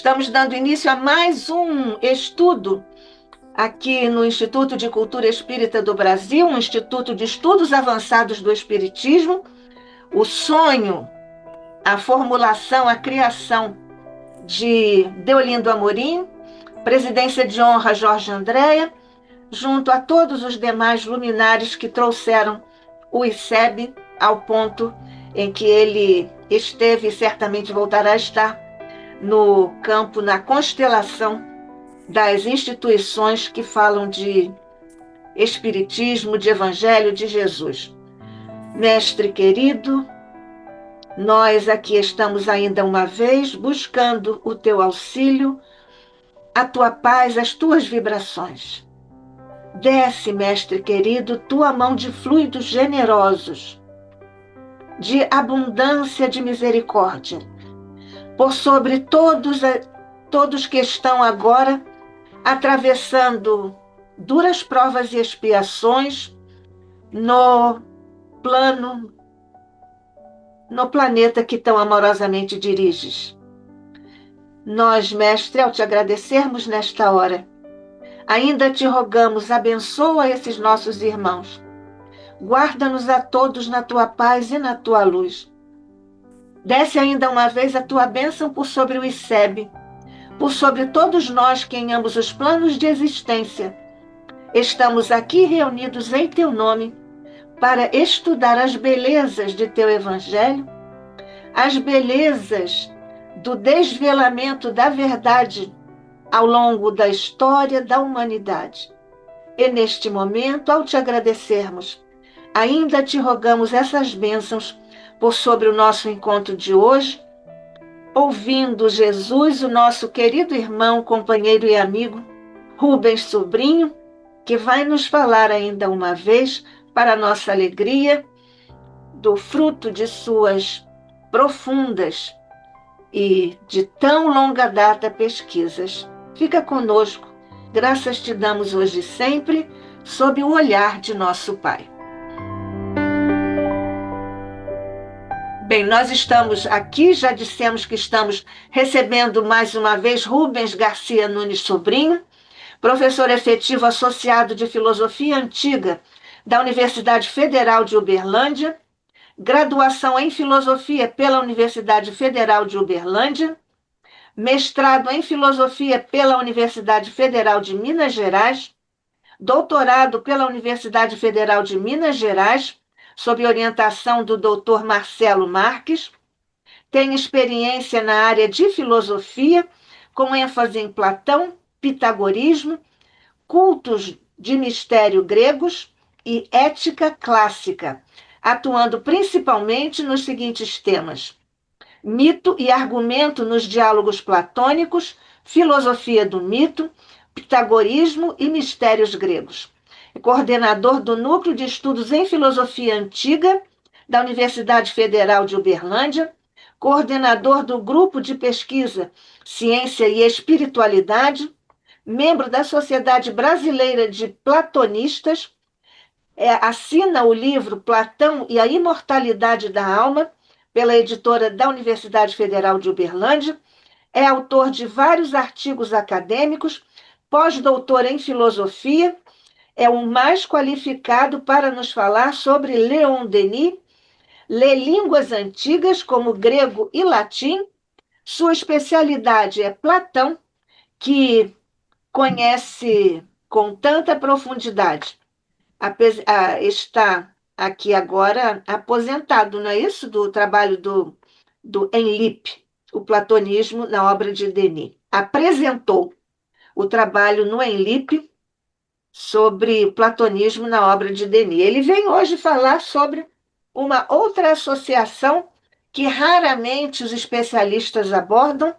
Estamos dando início a mais um estudo aqui no Instituto de Cultura Espírita do Brasil, um Instituto de Estudos Avançados do Espiritismo. O sonho, a formulação, a criação de Deolindo Amorim, presidência de honra Jorge Andréa, junto a todos os demais luminares que trouxeram o ICEB ao ponto em que ele esteve e certamente voltará a estar no campo, na constelação das instituições que falam de Espiritismo, de Evangelho de Jesus. Mestre querido, nós aqui estamos ainda uma vez buscando o teu auxílio, a tua paz, as tuas vibrações. Desce, mestre querido, tua mão de fluidos generosos, de abundância de misericórdia, por sobre todos que estão agora atravessando duras provas e expiações no planeta que tão amorosamente diriges. Nós, mestre, ao te agradecermos nesta hora, ainda te rogamos, abençoa esses nossos irmãos. Guarda-nos a todos na tua paz e na tua luz. Desce ainda uma vez a tua bênção por sobre o ICEB, por sobre todos nós que em ambos os planos de existência estamos aqui reunidos em teu nome para estudar as belezas de teu Evangelho, as belezas do desvelamento da verdade ao longo da história da humanidade. E neste momento, ao te agradecermos, ainda te rogamos essas bênçãos por sobre o nosso encontro de hoje, ouvindo Jesus, o nosso querido irmão, companheiro e amigo, Rubens Sobrinho, que vai nos falar ainda uma vez, para nossa alegria, do fruto de suas profundas e de tão longa data pesquisas. Fica conosco, graças te damos hoje e sempre, sob o olhar de nosso Pai. Bem, nós estamos aqui, já dissemos que estamos recebendo mais uma vez Rubens Garcia Nunes Sobrinho, professor efetivo associado de Filosofia Antiga da Universidade Federal de Uberlândia, graduação em Filosofia pela Universidade Federal de Uberlândia, mestrado em Filosofia pela Universidade Federal de Minas Gerais, doutorado pela Universidade Federal de Minas Gerais, sob orientação do Dr. Marcelo Marques, tem experiência na área de filosofia, com ênfase em Platão, pitagorismo, cultos de mistério gregos e ética clássica, atuando principalmente nos seguintes temas: mito e argumento nos diálogos platônicos, filosofia do mito, pitagorismo e mistérios gregos. É coordenador do Núcleo de Estudos em Filosofia Antiga da Universidade Federal de Uberlândia, coordenador do Grupo de Pesquisa Ciência e Espiritualidade, membro da Sociedade Brasileira de Platonistas, assina o livro Platão e a Imortalidade da Alma, pela editora da Universidade Federal de Uberlândia, é autor de vários artigos acadêmicos, pós-doutor em filosofia, é o mais qualificado para nos falar sobre Leon Denis, lê línguas antigas como grego e latim, sua especialidade é Platão, que conhece com tanta profundidade. Está aqui agora aposentado, não é isso? Do trabalho do Enlip, o platonismo na obra de Denis. Apresentou o trabalho no Enlip sobre platonismo na obra de Denis. Ele vem hoje falar sobre uma outra associação que raramente os especialistas abordam,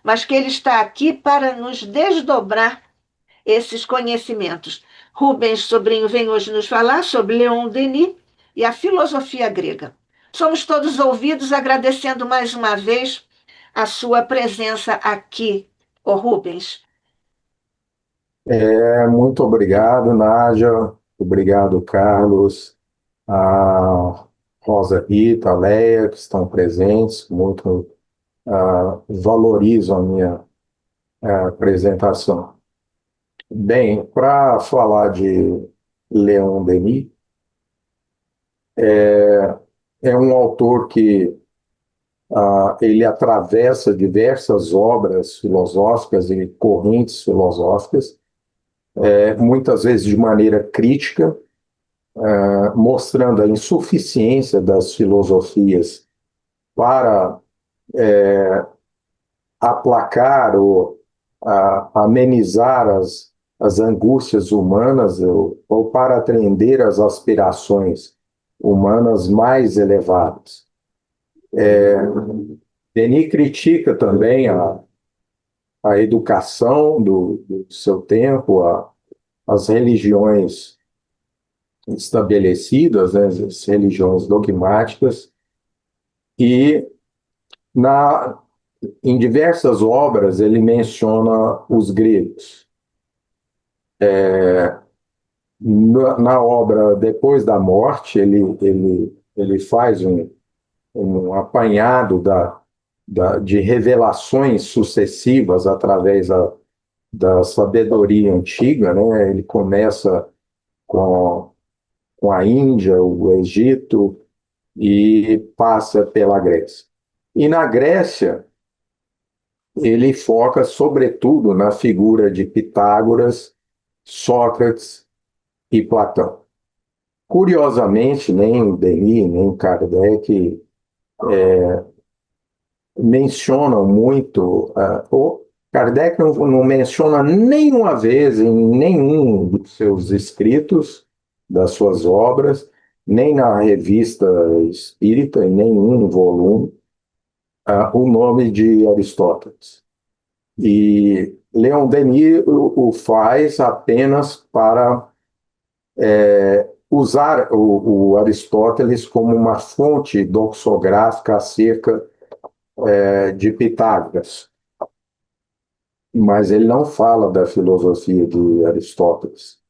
mas que ele está aqui para nos desdobrar esses conhecimentos. Rubens Sobrinho vem hoje nos falar sobre Leon Denis e a filosofia grega. Somos todos ouvidos, agradecendo mais uma vez a sua presença aqui, ô Rubens. Muito obrigado, Nádia. Obrigado, Carlos, a Rosa Rita, a Leia, que estão presentes. Muito valorizo a minha a apresentação. Bem, para falar de Leon Denis, é um autor que ele atravessa diversas obras filosóficas e correntes filosóficas, muitas vezes de maneira crítica, mostrando a insuficiência das filosofias para aplacar ou amenizar as angústias humanas ou para atender às aspirações humanas mais elevadas. Denis critica também a educação do seu tempo, as religiões estabelecidas, né, as religiões dogmáticas, e em diversas obras ele menciona os gregos. Na obra Depois da Morte, ele faz um apanhado de revelações sucessivas através da sabedoria antiga, né? Ele começa com a Índia, o Egito, e passa pela Grécia. E na Grécia, ele foca sobretudo na figura de Pitágoras, Sócrates e Platão. Curiosamente, nem Denis, nem Kardec mencionam muito, o Kardec não menciona nenhuma vez em nenhum dos seus escritos, das suas obras, nem na Revista Espírita, em nenhum volume, o nome de Aristóteles. E Leon Denis o faz apenas para usar o Aristóteles como uma fonte doxográfica acerca de Pitágoras. Mas ele não fala da filosofia de Aristóteles.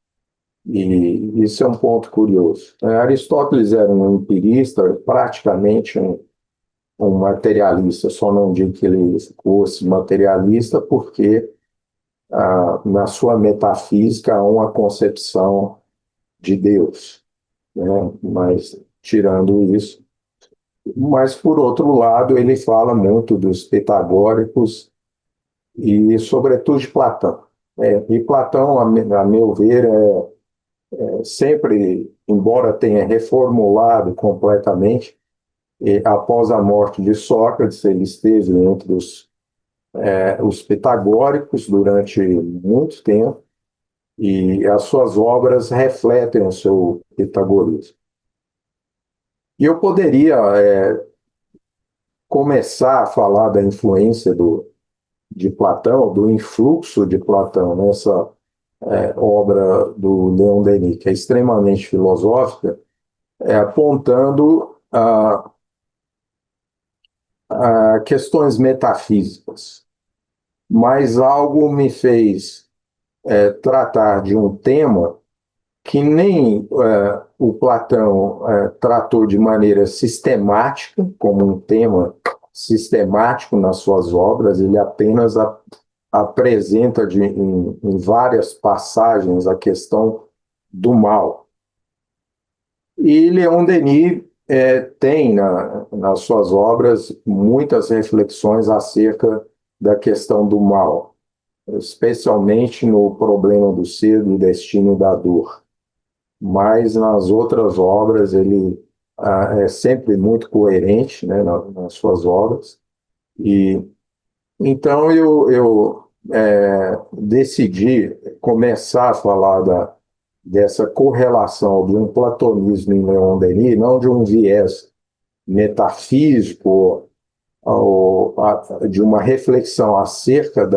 E isso é um ponto curioso. Aristóteles era um empirista, praticamente um materialista. Só não digo que ele fosse materialista porque na sua metafísica há uma concepção de Deus, né? Mas tirando isso, mas por outro lado ele fala muito dos pitagóricos e sobretudo de Platão. E Platão, a meu ver, sempre, embora tenha reformulado completamente, após a morte de Sócrates, ele esteve entre os pitagóricos durante muito tempo, e as suas obras refletem o seu pitagorismo. E eu poderia começar a falar da influência de Platão, do influxo de Platão nessa obra do Leon Denis, que é extremamente filosófica, apontando a questões metafísicas. Mas algo me fez tratar de um tema que nem o Platão tratou de maneira sistemática, como um tema sistemático nas suas obras, ele apenas apresenta em várias passagens a questão do mal. E Leon Denis tem nas suas obras muitas reflexões acerca da questão do mal, especialmente no problema do ser, do destino e da dor. Mas nas outras obras ele é sempre muito coerente, né, nas suas obras. E então eu decidi começar a falar dessa correlação de um platonismo em Leon Denis, não de um viés metafísico ou de uma reflexão acerca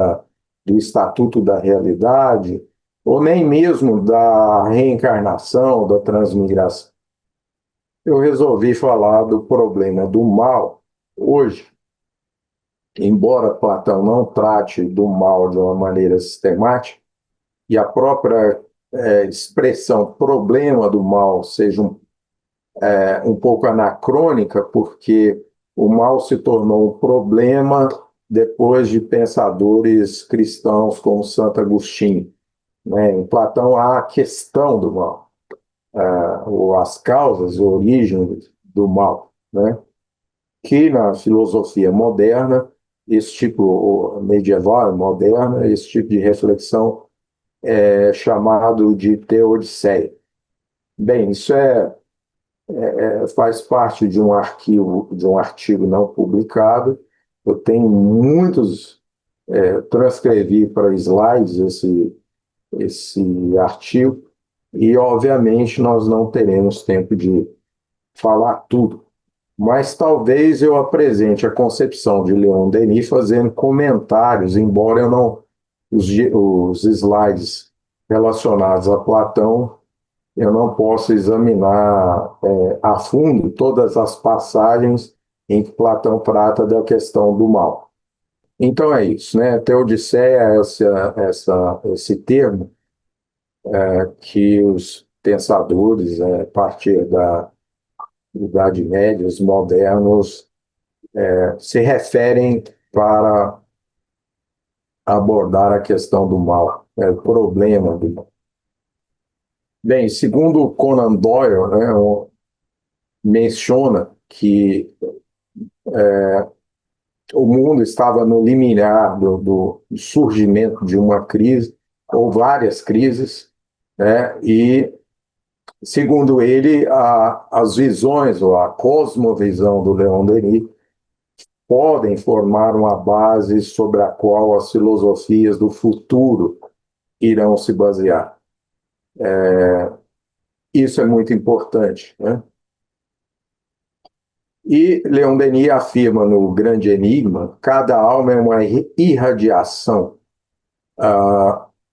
do estatuto da realidade, ou nem mesmo da reencarnação, da transmigração. Eu resolvi falar do problema do mal hoje, embora Platão não trate do mal de uma maneira sistemática, e a própria expressão problema do mal seja um pouco anacrônica, porque o mal se tornou um problema depois de pensadores cristãos como Santo Agostinho, né? Em Platão há a questão do mal, ou as causas, a origem do mal, né? Que na filosofia moderna, esse tipo medieval, moderna, esse tipo de reflexão é chamado de teodiceia. Bem, isso faz parte de um arquivo, de um artigo não publicado. Eu tenho muitos, transcrevi para slides esse artigo, e obviamente nós não teremos tempo de falar tudo, mas talvez eu apresente a concepção de Leon Denis fazendo comentários, embora eu não, os slides relacionados a Platão, eu não posso examinar a fundo todas as passagens em que Platão trata da questão do mal. Então é isso, né? Teodiceia é esse termo que os pensadores, a partir da Idade Média, os modernos, se referem para abordar a questão do mal, o problema do mal. Bem, segundo Conan Doyle, né, menciona que o mundo estava no limiar do surgimento de uma crise, ou várias crises, né, e, segundo ele, as visões, ou a cosmovisão do Leon Denis, podem formar uma base sobre a qual as filosofias do futuro irão se basear. Isso é muito importante, né? E Leon Denis afirma no Grande Enigma: cada alma é uma irradiação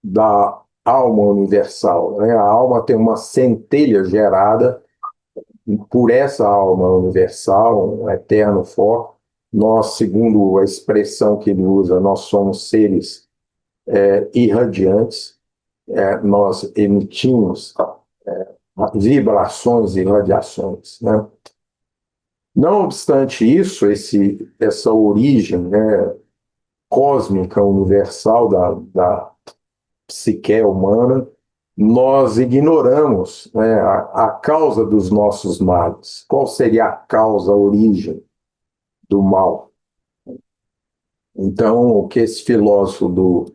da alma universal, né? A alma tem uma centelha gerada por essa alma universal, um eterno foco. Nós, segundo a expressão que ele usa, nós somos seres irradiantes, nós emitimos vibrações e radiações, né? Não obstante isso, essa origem, né, cósmica, universal da psique humana, nós ignoramos, né, a causa dos nossos males. Qual seria a causa, a origem do mal? Então, o que esse filósofo do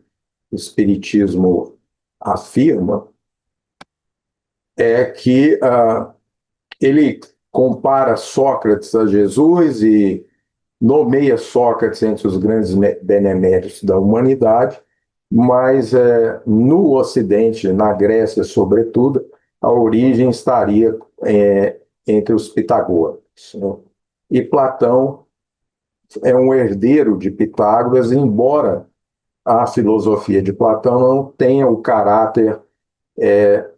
Espiritismo afirma é que ele compara Sócrates a Jesus e nomeia Sócrates entre os grandes beneméritos da humanidade, mas no Ocidente, na Grécia, sobretudo, a origem estaria entre os pitagóricos, né? E Platão é um herdeiro de Pitágoras, embora a filosofia de Platão não tenha o caráter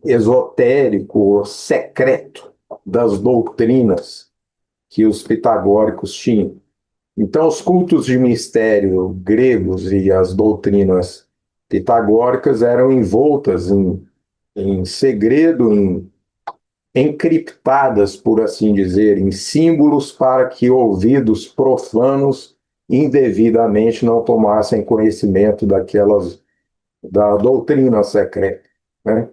esotérico, secreto das doutrinas que os pitagóricos tinham. Então, os cultos de mistério gregos e as doutrinas pitagóricas eram envoltas em segredo, encriptadas, por assim dizer, em símbolos para que ouvidos profanos indevidamente não tomassem conhecimento da doutrina secreta, né?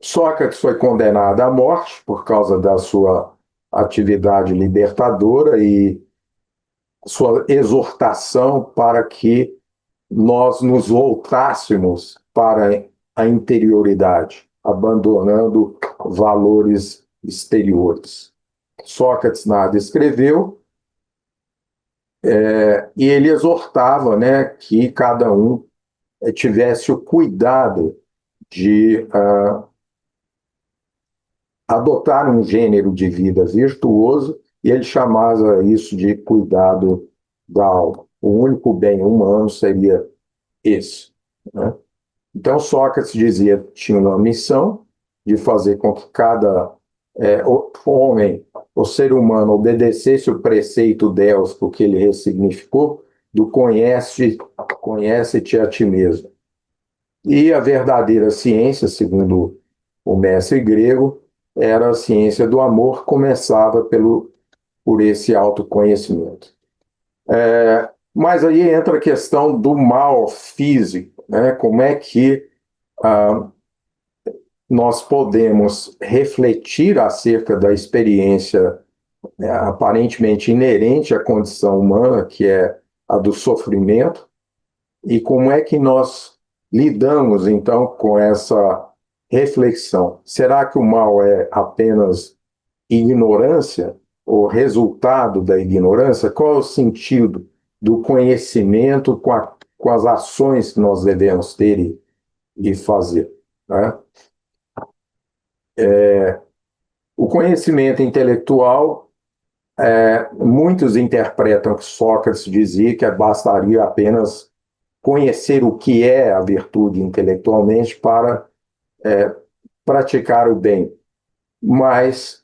Sócrates foi condenado à morte por causa da sua atividade libertadora e sua exortação para que nós nos voltássemos para a interioridade, abandonando valores exteriores. Sócrates nada escreveu, e ele exortava, né, que cada um tivesse o cuidado de adotar um gênero de vida virtuoso, e ele chamava isso de cuidado da alma. O único bem humano seria esse, né? Então, Sócrates dizia que tinha uma missão de fazer com que cada homem, o ser humano, obedecesse o preceito délfico que ele ressignificou, do conhece-te a ti mesmo. E a verdadeira ciência, segundo o mestre grego, era a ciência do amor, começava por esse autoconhecimento. Mas aí entra a questão do mal físico, né? Como é que ah, nós podemos refletir acerca da experiência aparentemente inerente à condição humana, que é a do sofrimento, e como é que nós lidamos, então, com essa reflexão? Será que o mal é apenas ignorância, ou resultado da ignorância? Qual é o sentido do conhecimento com as ações que nós devemos ter e fazer, né? O conhecimento intelectual, muitos interpretam que Sócrates dizia que bastaria apenas conhecer o que é a virtude intelectualmente para praticar o bem. Mas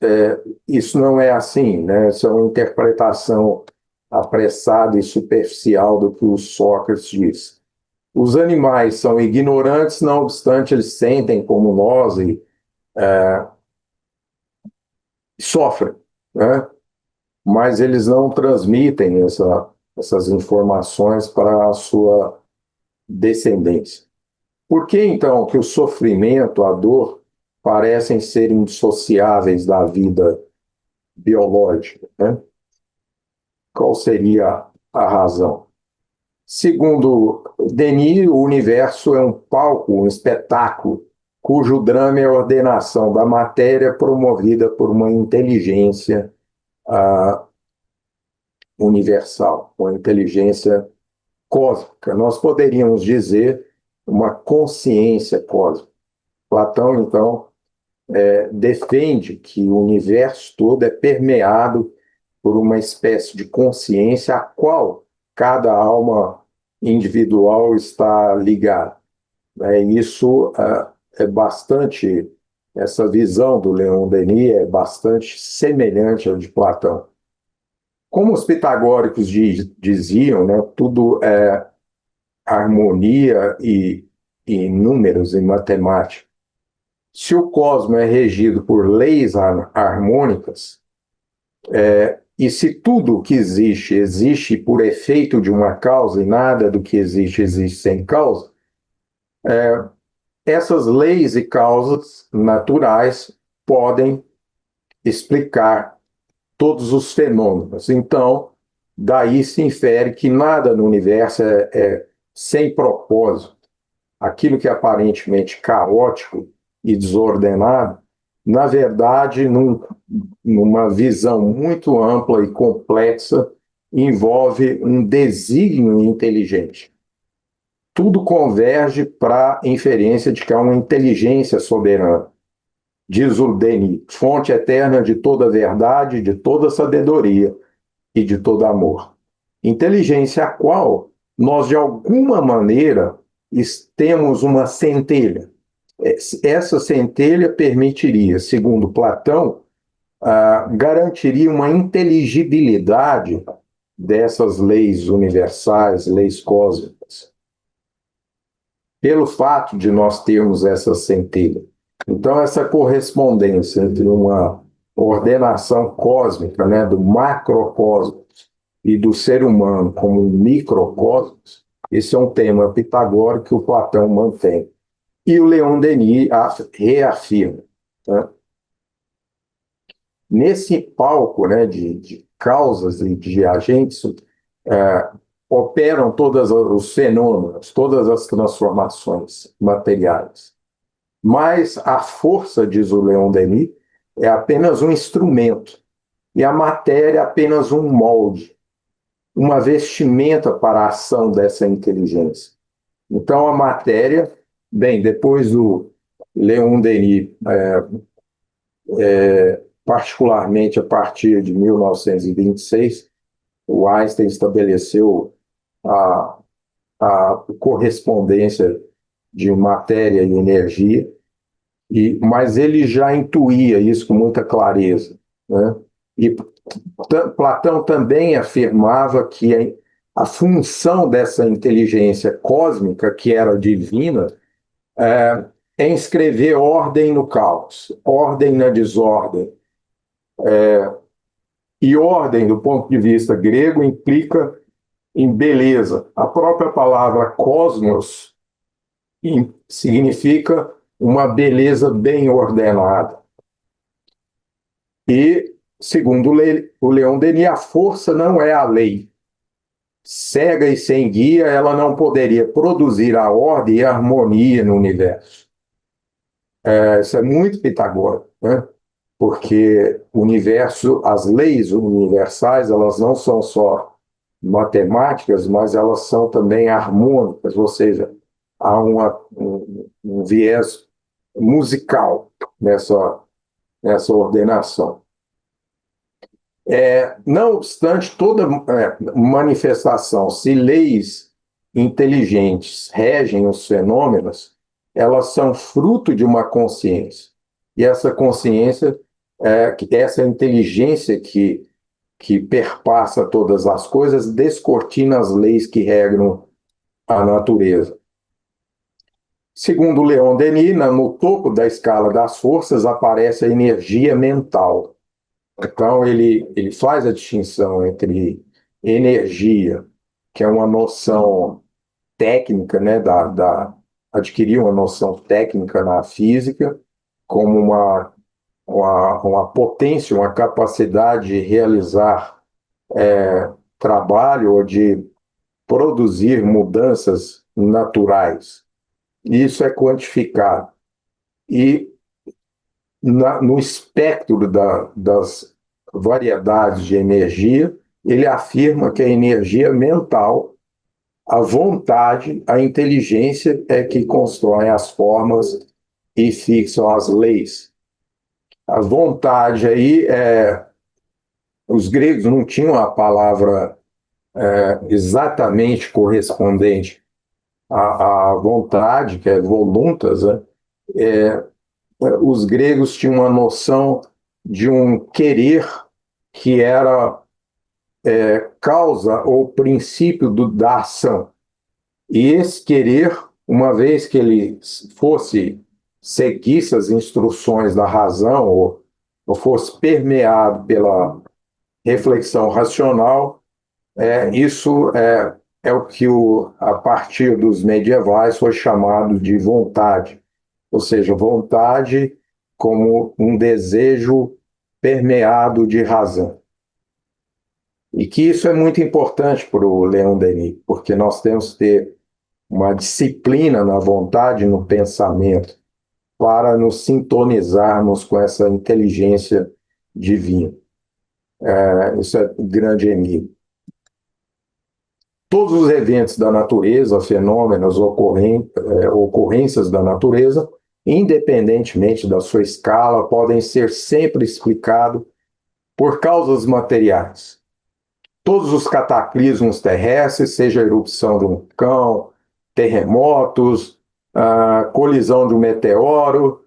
isso não é assim, né? Isso é uma interpretação apressada e superficial do que o Sócrates diz. Os animais são ignorantes, não obstante eles sentem como nós e sofrem, né? Mas eles não transmitem essas informações para a sua descendência. Por que, então, que o sofrimento, a dor, parecem ser indissociáveis da vida biológica, né? Qual seria a razão? Segundo Denis, o universo é um palco, um espetáculo, cujo drama é a ordenação da matéria promovida por uma inteligência universal, uma inteligência cósmica. Nós poderíamos dizer uma consciência cósmica. Platão, então, defende que o universo todo é permeado por uma espécie de consciência a qual cada alma individual está ligada. Isso é bastante, essa visão do Leon Denis é bastante semelhante à de Platão. Como os pitagóricos diziam, né, tudo é harmonia e números em matemática. Se o cosmos é regido por leis harmônicas, e se tudo que existe, existe por efeito de uma causa e nada do que existe, existe sem causa, essas leis e causas naturais podem explicar todos os fenômenos. Então, daí se infere que nada no universo é sem propósito. Aquilo que é aparentemente caótico e desordenado, na verdade, numa visão muito ampla e complexa, envolve um desígnio inteligente. Tudo converge para a inferência de que há uma inteligência soberana. Diz o Denis, fonte eterna de toda verdade, de toda sabedoria e de todo amor. Inteligência a qual nós, de alguma maneira, temos uma centelha. Essa centelha permitiria, segundo Platão, garantiria uma inteligibilidade dessas leis universais, leis cósmicas, pelo fato de nós termos essa centelha. Então, essa correspondência entre uma ordenação cósmica, né, do macrocosmos e do ser humano como um microcosmos, esse é um tema pitagórico que o Platão mantém. E o Leon Denis reafirma. Né? Nesse palco, né, de causas e de agentes, operam todos os fenômenos, todas as transformações materiais. Mas a força, diz o Leon Denis, é apenas um instrumento, e a matéria é apenas um molde, uma vestimenta para a ação dessa inteligência. Então, a matéria, bem, depois do Leon Denis, particularmente a partir de 1926, o Einstein estabeleceu a correspondência de matéria e energia, mas ele já intuía isso com muita clareza, né? E Platão também afirmava que a função dessa inteligência cósmica, que era divina, é inscrever ordem no caos, ordem na desordem. E ordem, do ponto de vista grego, implica em beleza. A própria palavra cosmos significa uma beleza bem ordenada. E, segundo o Leon Denis, a força não é a lei. Cega e sem guia, ela não poderia produzir a ordem e a harmonia no universo. Isso é muito pitagórico, né? Porque o universo, as leis universais, elas não são só matemáticas, mas elas são também harmônicas, ou seja, há um viés musical nessa ordenação. Não obstante toda manifestação, se leis inteligentes regem os fenômenos, elas são fruto de uma consciência. E essa consciência, essa inteligência que perpassa todas as coisas, descortina as leis que regram a natureza. Segundo Leon Denis, no topo da escala das forças aparece a energia mental. Então, ele faz a distinção entre energia, que é uma noção técnica, né, adquirir uma noção técnica na física, como uma potência, uma capacidade de realizar trabalho ou de produzir mudanças naturais. Isso é quantificado. E no espectro das variedades de energia, ele afirma que a energia mental, a vontade, a inteligência é que constrói as formas e fixam as leis. A vontade aí, os gregos não tinham a palavra exatamente correspondente à vontade, que é voluntas, né? Os gregos tinham uma noção de um querer que era causa ou princípio da ação. E esse querer, uma vez que ele seguisse as instruções da razão ou fosse permeado pela reflexão racional, isso é o que a partir dos medievais foi chamado de vontade. Ou seja, vontade como um desejo permeado de razão. E que isso é muito importante para o Leon Denis, porque nós temos que ter uma disciplina na vontade, no pensamento, para nos sintonizarmos com essa inteligência divina. Isso é um grande enigma. Todos os eventos da natureza, fenômenos, ocorrências da natureza, independentemente da sua escala, podem ser sempre explicados por causas materiais. Todos os cataclismos terrestres, seja a erupção de um vulcão, terremotos, a colisão de um meteoro,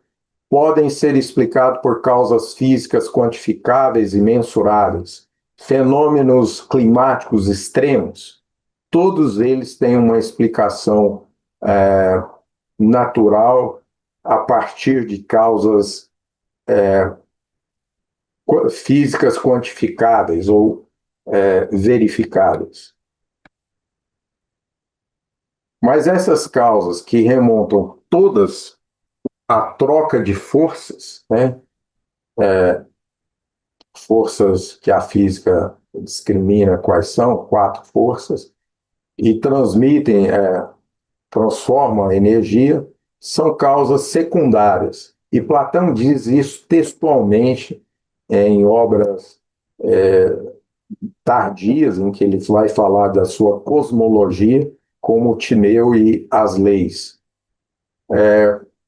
podem ser explicados por causas físicas quantificáveis e mensuráveis. Fenômenos climáticos extremos, todos eles têm uma explicação natural a partir de causas físicas quantificáveis ou verificáveis. Mas essas causas que remontam todas à troca de forças, né? Forças que a física discrimina quais são, 4 forças, e transformam a energia, são causas secundárias. E Platão diz isso textualmente em obras tardias, em que ele vai falar da sua cosmologia, como Timeu e as leis.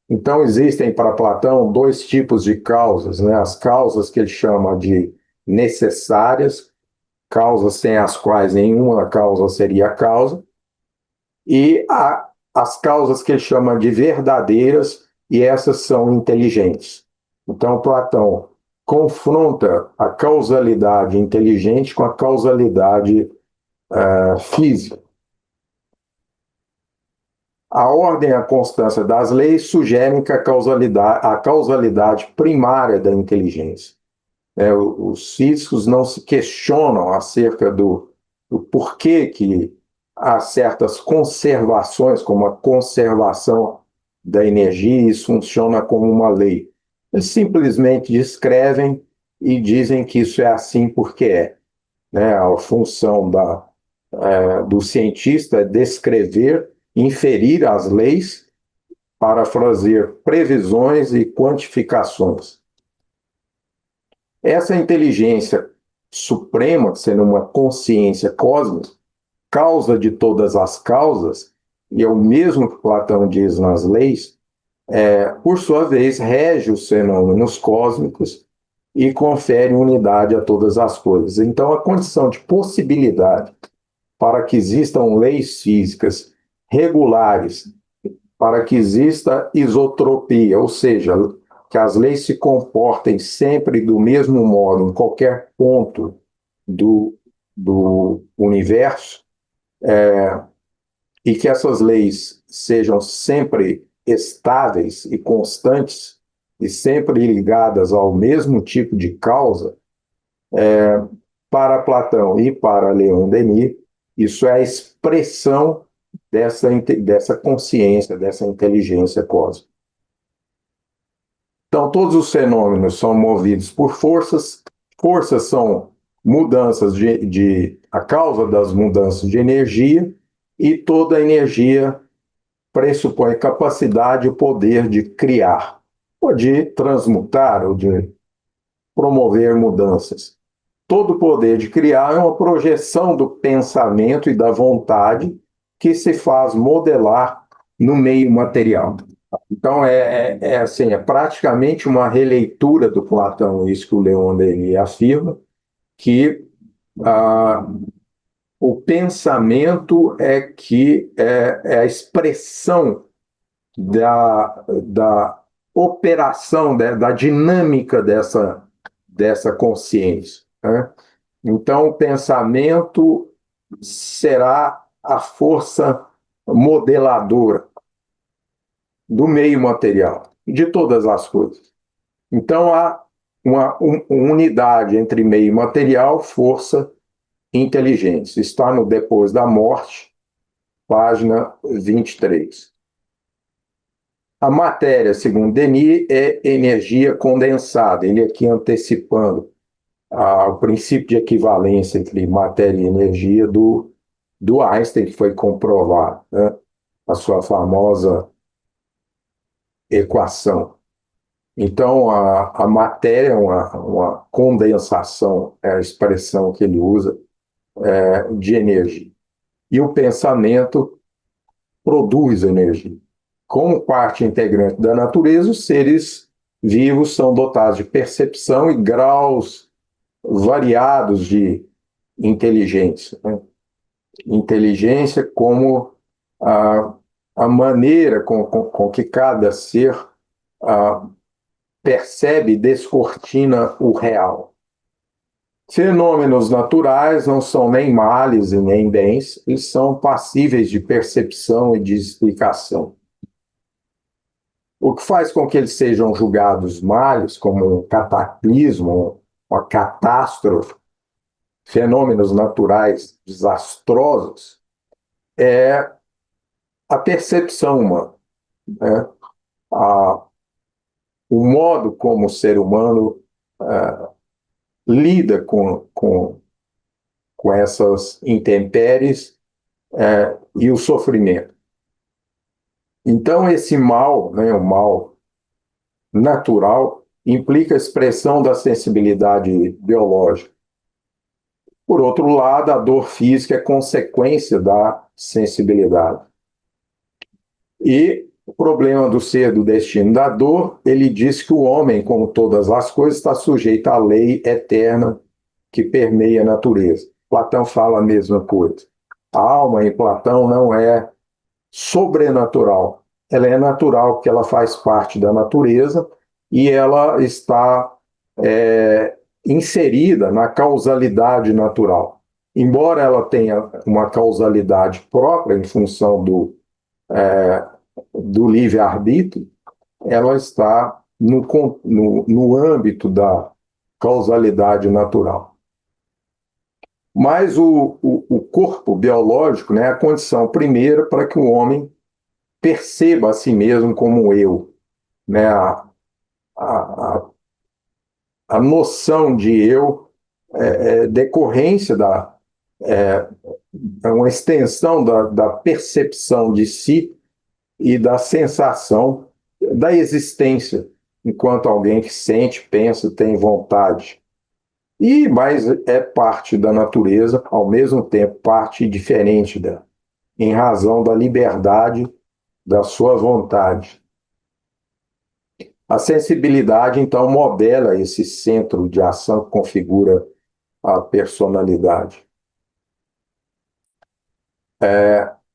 Então, existem para Platão 2 tipos de causas, né? As causas que ele chama de necessárias, causas sem as quais nenhuma causa seria causa, e as causas que ele chama de verdadeiras, e essas são inteligentes. Então, Platão confronta a causalidade inteligente com a causalidade física. A ordem e a constância das leis sugerem que a causalidade primária da inteligência. Os físicos não se questionam acerca do o porquê que há certas conservações, como a conservação da energia, e isso funciona como uma lei. Eles simplesmente descrevem e dizem que isso é assim porque é, né? A função do cientista é descrever, inferir as leis para fazer previsões e quantificações. Essa inteligência suprema, sendo uma consciência cósmica, causa de todas as causas, e é o mesmo que Platão diz nas leis, por sua vez, rege os fenômenos cósmicos e confere unidade a todas as coisas. Então, a condição de possibilidade para que existam leis físicas regulares, para que exista isotropia, ou seja, que as leis se comportem sempre do mesmo modo em qualquer ponto do universo, e que essas leis sejam sempre estáveis e constantes e sempre ligadas ao mesmo tipo de causa, para Platão e para Leon Denis, isso é a expressão dessa consciência, dessa inteligência cósmica. Então, todos os fenômenos são movidos por forças. Forças são mudanças a causa das mudanças de energia, e toda energia pressupõe capacidade e poder de criar, ou de transmutar, ou de promover mudanças. Todo poder de criar é uma projeção do pensamento e da vontade que se faz modelar no meio material. Então, assim, é praticamente uma releitura do Platão, isso que o Leon Denis afirma, que o pensamento é a expressão da operação, da dinâmica dessa consciência, né? Então, o pensamento será a força modeladora do meio material, de todas as coisas. Então, há uma unidade entre meio material, força e inteligência. Está no Depois da Morte, página 23. A matéria, segundo Denis, é energia condensada. Ele aqui antecipando o princípio de equivalência entre matéria e energia do Einstein, que foi comprovado, né? A sua famosa equação. Então, a matéria é uma condensação, é a expressão que ele usa, de energia. E o pensamento produz energia. Como parte integrante da natureza, os seres vivos são dotados de percepção e graus variados de inteligência, né? Inteligência como a maneira com que cada ser percebe e descortina o real. Fenômenos naturais não são nem males e nem bens, eles são passíveis de percepção e de explicação. O que faz com que eles sejam julgados males, como um cataclismo, uma catástrofe, fenômenos naturais desastrosos, é a percepção humana, né? O modo como o ser humano lida com essas intempéries e o sofrimento. Então, esse mal, né, o mal natural, implica a expressão da sensibilidade biológica. Por outro lado, a dor física é consequência da sensibilidade. E o problema do ser, do destino, da dor, ele diz que o homem, como todas as coisas, está sujeito à lei eterna que permeia a natureza. Platão fala a mesma coisa. A alma em Platão não é sobrenatural. Ela é natural porque ela faz parte da natureza e ela está inserida na causalidade natural. Embora ela tenha uma causalidade própria em função do livre-arbítrio, ela está no âmbito da causalidade natural. Mas o corpo biológico, né, é a condição primeira para que o homem perceba a si mesmo como eu, né, a, a noção de eu é decorrência é, é uma extensão da percepção de si e da sensação da existência, enquanto alguém que sente, pensa, tem vontade. Mas é parte da natureza, ao mesmo tempo parte diferente dela, em razão da liberdade da sua vontade. A sensibilidade, então, modela esse centro de ação que configura a personalidade.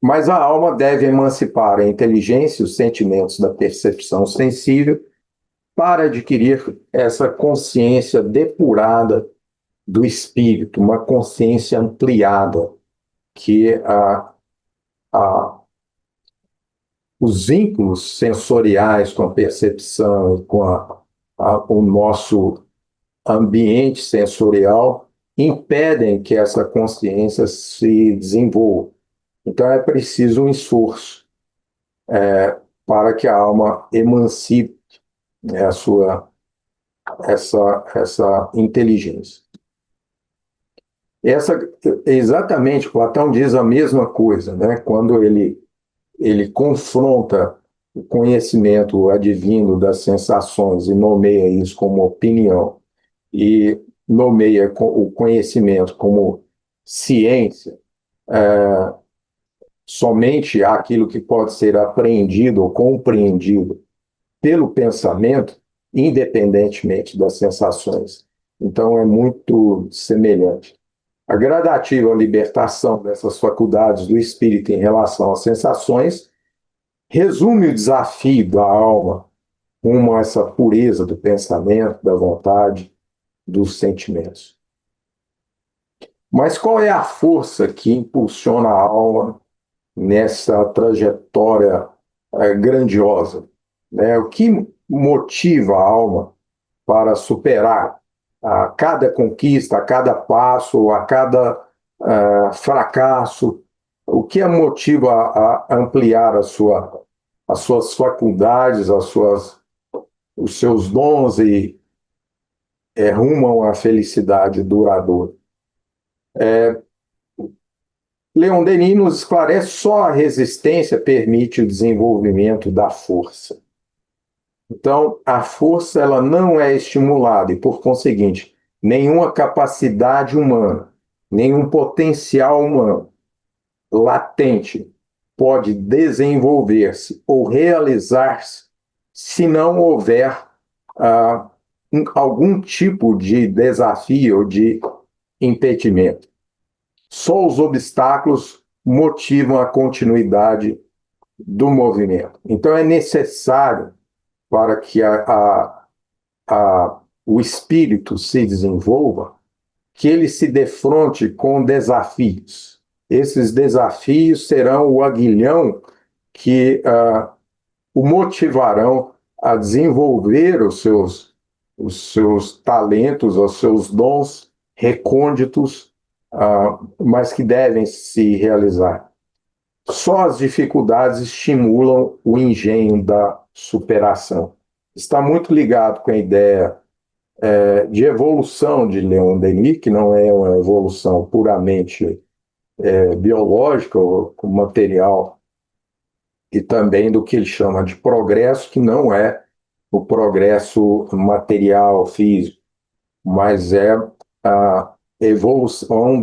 Mas a alma deve emancipar a inteligência e os sentimentos da percepção sensível para adquirir essa consciência depurada do espírito, uma consciência ampliada, que os vínculos sensoriais com a percepção e com o nosso ambiente sensorial impedem que essa consciência se desenvolva. Então é preciso um esforço para que a alma emancipe, né, essa inteligência. Exatamente, Platão diz a mesma coisa, né? Quando ele confronta o conhecimento advindo das sensações e nomeia isso como opinião, e nomeia o conhecimento como ciência, somente aquilo que pode ser apreendido ou compreendido pelo pensamento, independentemente das sensações. Então, é muito semelhante. A gradativa libertação dessas faculdades do espírito em relação às sensações resume o desafio da alma rumo a essa pureza do pensamento, da vontade, dos sentimentos. Mas qual é a força que impulsiona a alma nessa trajetória grandiosa? Né? O que motiva a alma para superar a cada conquista, a cada passo, a cada fracasso? O que a motiva a ampliar as suas faculdades, os seus dons e rumam à felicidade duradoura? Leon Denis nos esclarece: só a resistência permite o desenvolvimento da força. Então, a força ela não é estimulada e, por conseguinte, nenhuma capacidade humana, nenhum potencial humano latente pode desenvolver-se ou realizar-se se não houver algum tipo de desafio ou de impedimento. Só os obstáculos motivam a continuidade do movimento. Então, é necessário, para que o espírito se desenvolva, que ele se defronte com desafios. Esses desafios serão o aguilhão que o motivarão a desenvolver os seus talentos, os seus dons recônditos, mas que devem se realizar. Só as dificuldades estimulam o engenho da superação. Está muito ligado com a ideia de evolução de Leon Denis, que não é uma evolução puramente biológica ou material, e também do que ele chama de progresso, que não é o progresso material, físico, mas é a evolução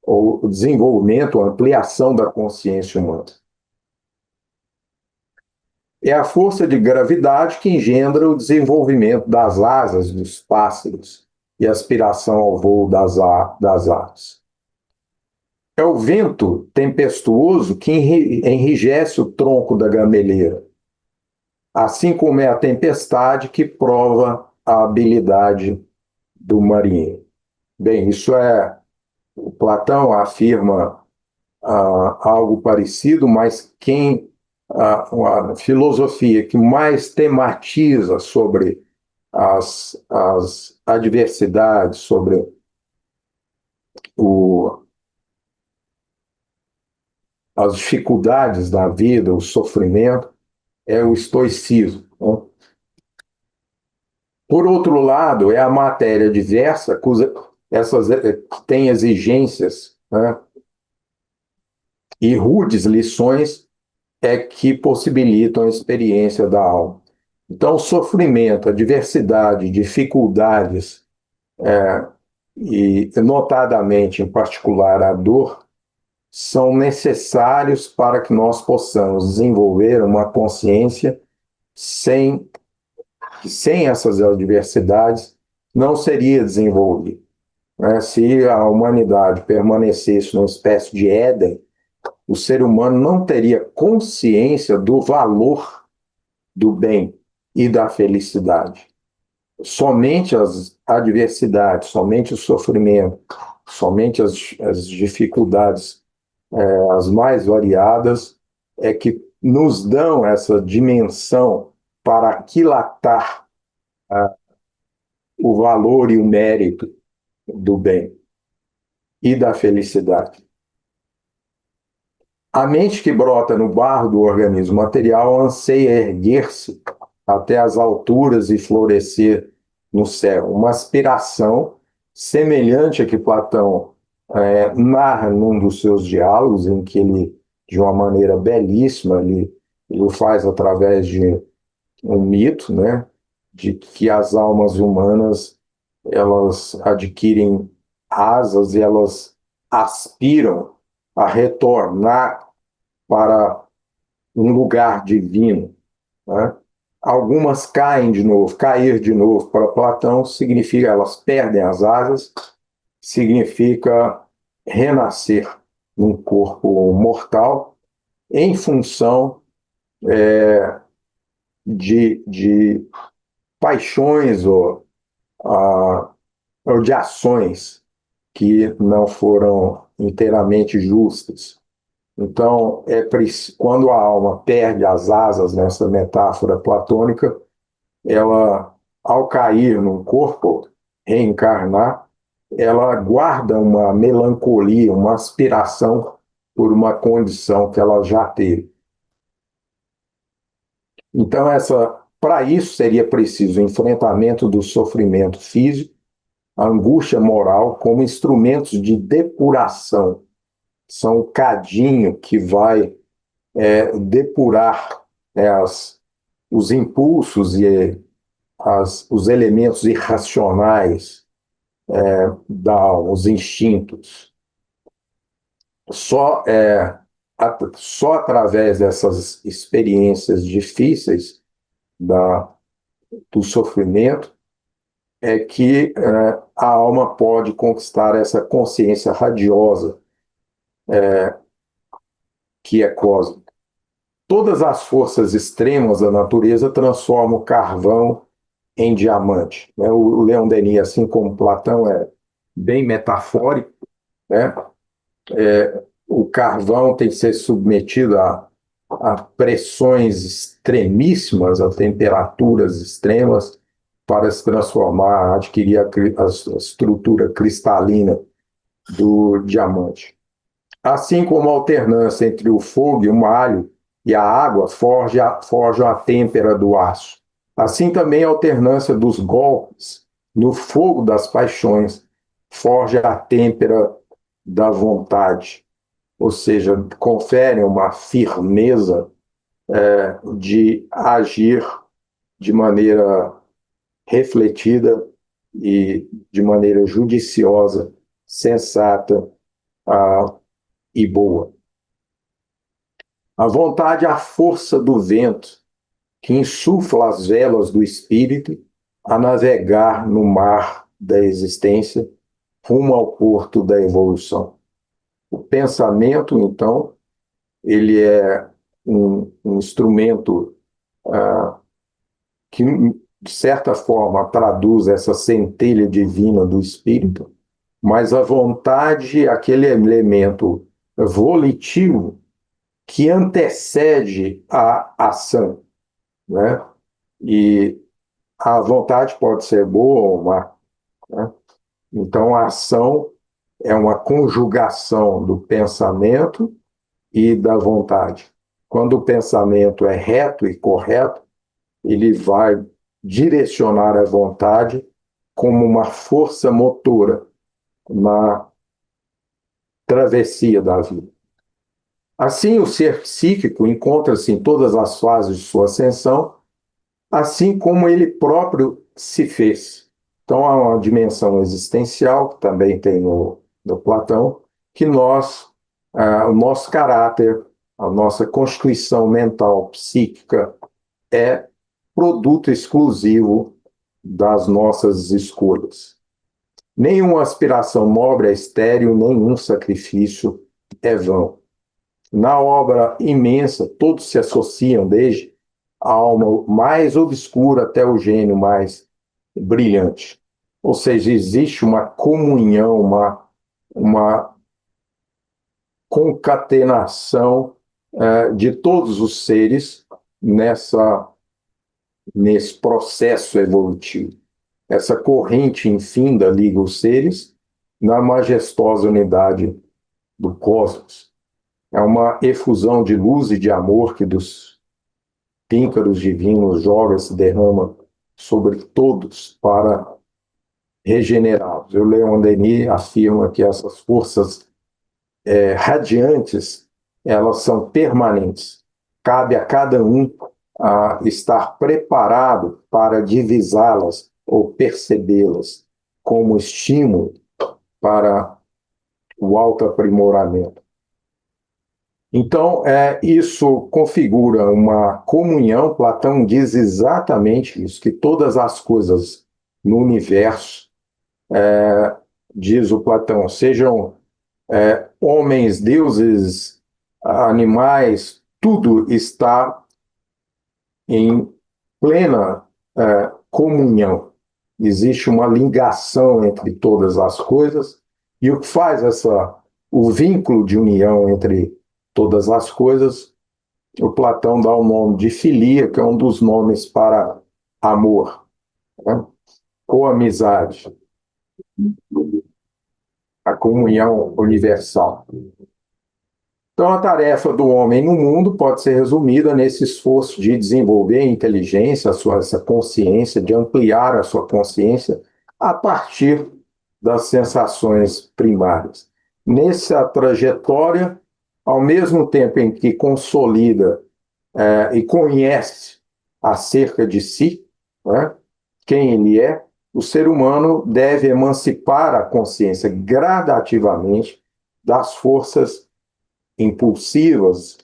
o desenvolvimento, a ampliação da consciência humana. É a força de gravidade que engendra o desenvolvimento das asas dos pássaros e a aspiração ao voo das aves. É o vento tempestuoso que enrijece o tronco da gameleira, assim como é a tempestade que prova a habilidade do marinheiro. Bem, o Platão afirma algo parecido, mas a filosofia que mais tematiza sobre as adversidades, sobre o, as dificuldades da vida, o sofrimento, é o estoicismo, né? Por outro lado, é a matéria diversa, essas que tem exigências, né, e rudes lições que possibilitam a experiência da alma. Então, o sofrimento, a diversidade, dificuldades, e notadamente, em particular, a dor, são necessários para que nós possamos desenvolver uma consciência sem essas adversidades não seria desenvolvida, né? Se a humanidade permanecesse numa espécie de Éden, o ser humano não teria consciência do valor do bem e da felicidade. Somente as adversidades, somente o sofrimento, somente as dificuldades, as mais variadas, é que nos dão essa dimensão para aquilatar o valor e o mérito do bem e da felicidade. A mente que brota no barro do organismo material anseia erguer-se até as alturas e florescer no céu. Uma aspiração semelhante a que Platão narra num dos seus diálogos, em que ele, de uma maneira belíssima, ele o faz através de um mito, né, de que as almas humanas elas adquirem asas e elas aspiram a retornar para um lugar divino, né? Algumas caem de novo, cair de novo para Platão significa elas perdem as asas, significa renascer num corpo mortal em função de paixões ou de ações que não foram inteiramente justas. Então, quando a alma perde as asas nessa metáfora platônica, ela, ao cair num corpo, reencarnar, ela guarda uma melancolia, uma aspiração por uma condição que ela já teve. Então, para isso seria preciso o enfrentamento do sofrimento físico, a angústia moral, como instrumentos de depuração. São o cadinho que vai depurar, né, os impulsos e os elementos irracionais da alma, os instintos. Só, só através dessas experiências difíceis do sofrimento é que a alma pode conquistar essa consciência radiosa que é cósmica. Todas as forças extremas da natureza transformam o carvão em diamante, né? O Leon Denis, assim como Platão, é bem metafórico, né? O carvão tem que ser submetido a pressões extremíssimas, a temperaturas extremas, para se transformar, adquirir a estrutura cristalina do diamante. Assim como a alternância entre o fogo e o malho e a água forjam a têmpera do aço. Assim também a alternância dos golpes no fogo das paixões forja a têmpera da vontade, ou seja, conferem uma firmeza de agir de maneira refletida e de maneira judiciosa, sensata e boa. A vontade é a força do vento que insufla as velas do espírito a navegar no mar da existência rumo ao porto da evolução. O pensamento, então, ele é um instrumento que, de certa forma, traduz essa centelha divina do espírito, mas a vontade é aquele elemento volitivo que antecede a ação, né? E a vontade pode ser boa ou má, né? Então, a ação é uma conjugação do pensamento e da vontade. Quando o pensamento é reto e correto, ele vai direcionar a vontade como uma força motora na travessia da vida. Assim, o ser psíquico encontra-se em todas as fases de sua ascensão, assim como ele próprio se fez. Então, há uma dimensão existencial, que também tem no Platão, que o nosso caráter, a nossa constituição mental, psíquica, é produto exclusivo das nossas escolhas. Nenhuma aspiração nobre é estéril, nenhum sacrifício é vão. Na obra imensa, todos se associam, desde a alma mais obscura até o gênio mais brilhante. Ou seja, existe uma comunhão, uma concatenação de todos os seres nesse processo evolutivo. Essa corrente infinda liga os seres na majestosa unidade do cosmos. É uma efusão de luz e de amor que dos píncaros divinos joga, se derrama sobre todos para regenerá-los. O Leon Denis afirma que essas forças radiantes, elas são permanentes. Cabe a cada um estar preparado para divisá-las ou percebê-las como estímulo para o autoaprimoramento. Então, isso configura uma comunhão. Platão diz exatamente isso, que todas as coisas no universo, diz o Platão, sejam homens, deuses, animais, tudo está em plena comunhão. Existe uma ligação entre todas as coisas, e o que faz o vínculo de união entre todas as coisas, o Platão dá o nome de filia, que é um dos nomes para amor, né? Ou amizade, a comunhão universal. Então, a tarefa do homem no mundo pode ser resumida nesse esforço de desenvolver a inteligência, essa consciência, de ampliar a sua consciência a partir das sensações primárias. Nessa trajetória, ao mesmo tempo em que consolida e conhece acerca de si, né, quem ele é, o ser humano deve emancipar a consciência gradativamente das forças impulsivas,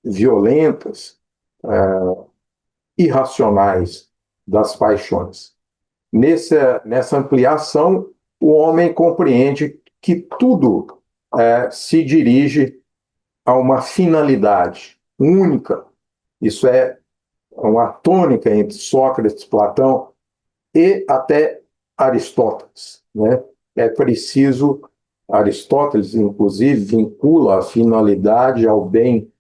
violentas, irracionais das paixões. Nessa ampliação, o homem compreende que tudo se dirige a uma finalidade única. Isso é uma tônica entre Sócrates, Platão e até Aristóteles, né? É preciso, Aristóteles, inclusive, vincula a finalidade ao bem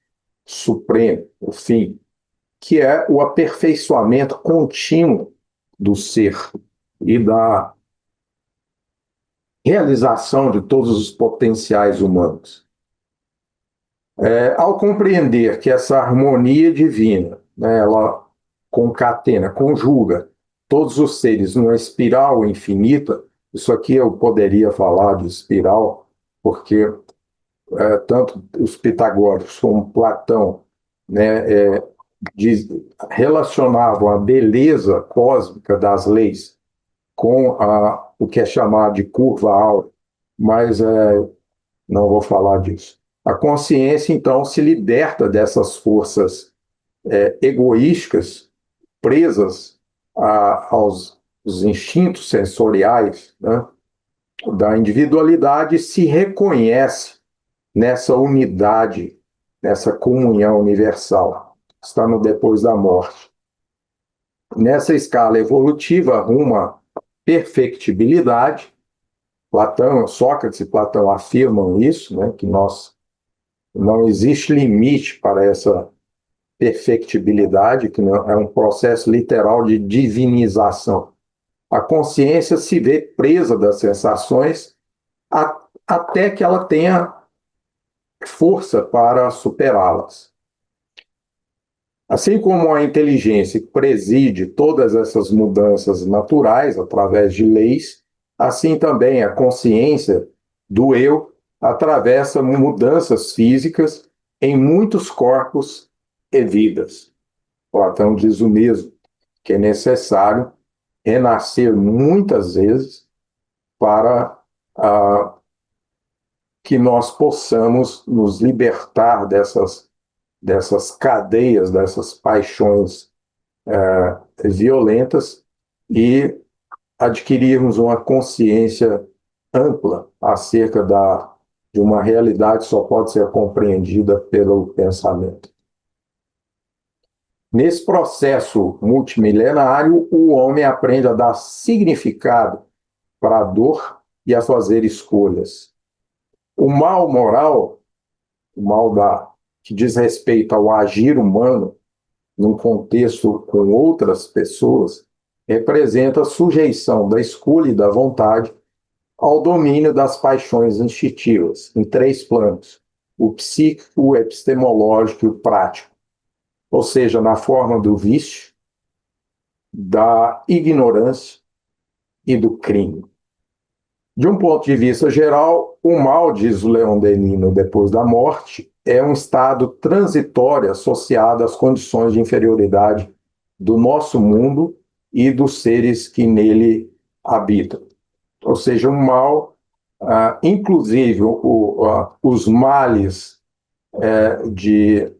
supremo, o fim, que é o aperfeiçoamento contínuo do ser e da realização de todos os potenciais humanos. Ao compreender que essa harmonia divina, né, ela concatena, conjuga todos os seres numa espiral infinita, isso aqui eu poderia falar de espiral, porque tanto os pitagóricos como Platão, né, relacionavam a beleza cósmica das leis com o que é chamado de curva áurea, mas não vou falar disso. A consciência, então, se liberta dessas forças egoísticas, presas aos instintos sensoriais, né, da individualidade, se reconhece nessa unidade, nessa comunhão universal. Está no depois da morte. Nessa escala evolutiva, rumo à perfectibilidade, Sócrates e Platão afirmam isso, né, que não existe limite para essa perfectibilidade, que não, é um processo literal de divinização. A consciência se vê presa das sensações até que ela tenha força para superá-las. Assim como a inteligência preside todas essas mudanças naturais através de leis, assim também a consciência do eu atravessa mudanças físicas em muitos corpos e vidas. Platão diz o mesmo, que é necessário renascer muitas vezes para que nós possamos nos libertar dessas cadeias, dessas paixões violentas e adquirirmos uma consciência ampla acerca de uma realidade que só pode ser compreendida pelo pensamento. Nesse processo multimilenário, o homem aprende a dar significado para a dor e a fazer escolhas. O mal moral, o mal que diz respeito ao agir humano, num contexto com outras pessoas, representa a sujeição da escolha e da vontade ao domínio das paixões instintivas, em 3 planos: o psíquico, o epistemológico e o prático, ou seja, na forma do vício, da ignorância e do crime. De um ponto de vista geral, o mal, diz o Leon Denis no Depois da Morte, é um estado transitório associado às condições de inferioridade do nosso mundo e dos seres que nele habitam. Ou seja, o mal, inclusive os males de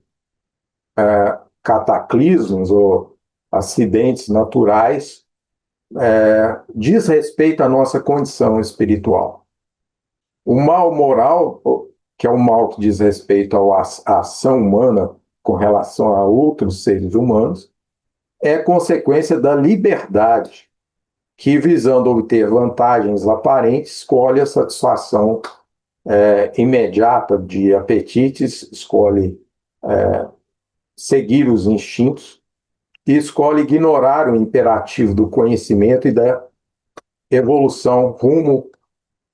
cataclismos ou acidentes naturais, diz respeito à nossa condição espiritual. O mal moral, que é o mal que diz respeito à ação humana com relação a outros seres humanos, é consequência da liberdade, que, visando obter vantagens aparentes, escolhe a satisfação imediata de apetites, escolhe seguir os instintos e escolhe ignorar o imperativo do conhecimento e da evolução rumo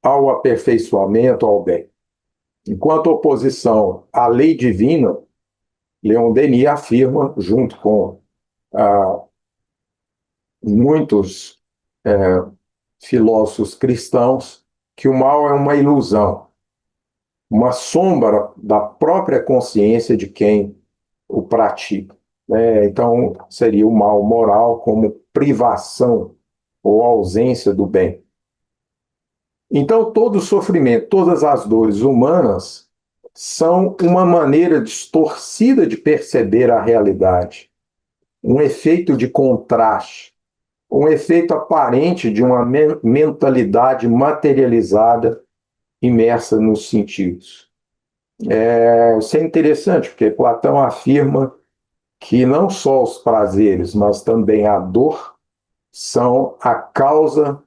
ao aperfeiçoamento, ao bem. Enquanto oposição à lei divina, Leon Denis afirma, junto com muitos filósofos cristãos, que o mal é uma ilusão, uma sombra da própria consciência de quem o pratica. Então, seria o mal moral como privação ou ausência do bem. Então, todo sofrimento, todas as dores humanas são uma maneira distorcida de perceber a realidade, um efeito de contraste, um efeito aparente de uma mentalidade materializada imersa nos sentidos. Isso é interessante, porque Platão afirma que não só os prazeres, mas também a dor são a causa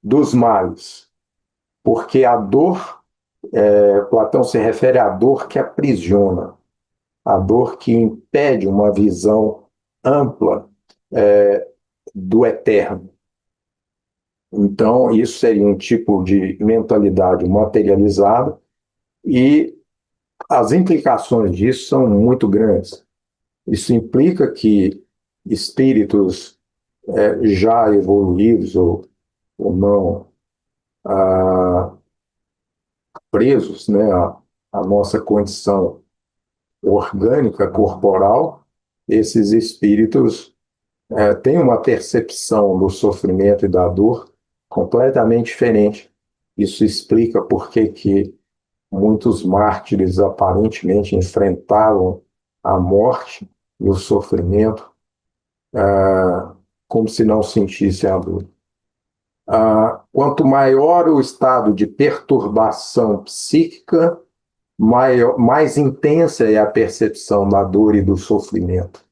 dos males. Porque a dor, Platão se refere à dor que aprisiona, a dor que impede uma visão ampla do eterno. Então, isso seria um tipo de mentalidade materializada e as implicações disso são muito grandes. Isso implica que espíritos já evoluídos ou não presos, né, à nossa condição orgânica, corporal, esses espíritos têm uma percepção do sofrimento e da dor completamente diferente. Isso explica por que muitos mártires aparentemente enfrentavam a morte e o sofrimento como se não sentissem a dor. Quanto maior o estado de perturbação psíquica, mais intensa é a percepção da dor e do sofrimento.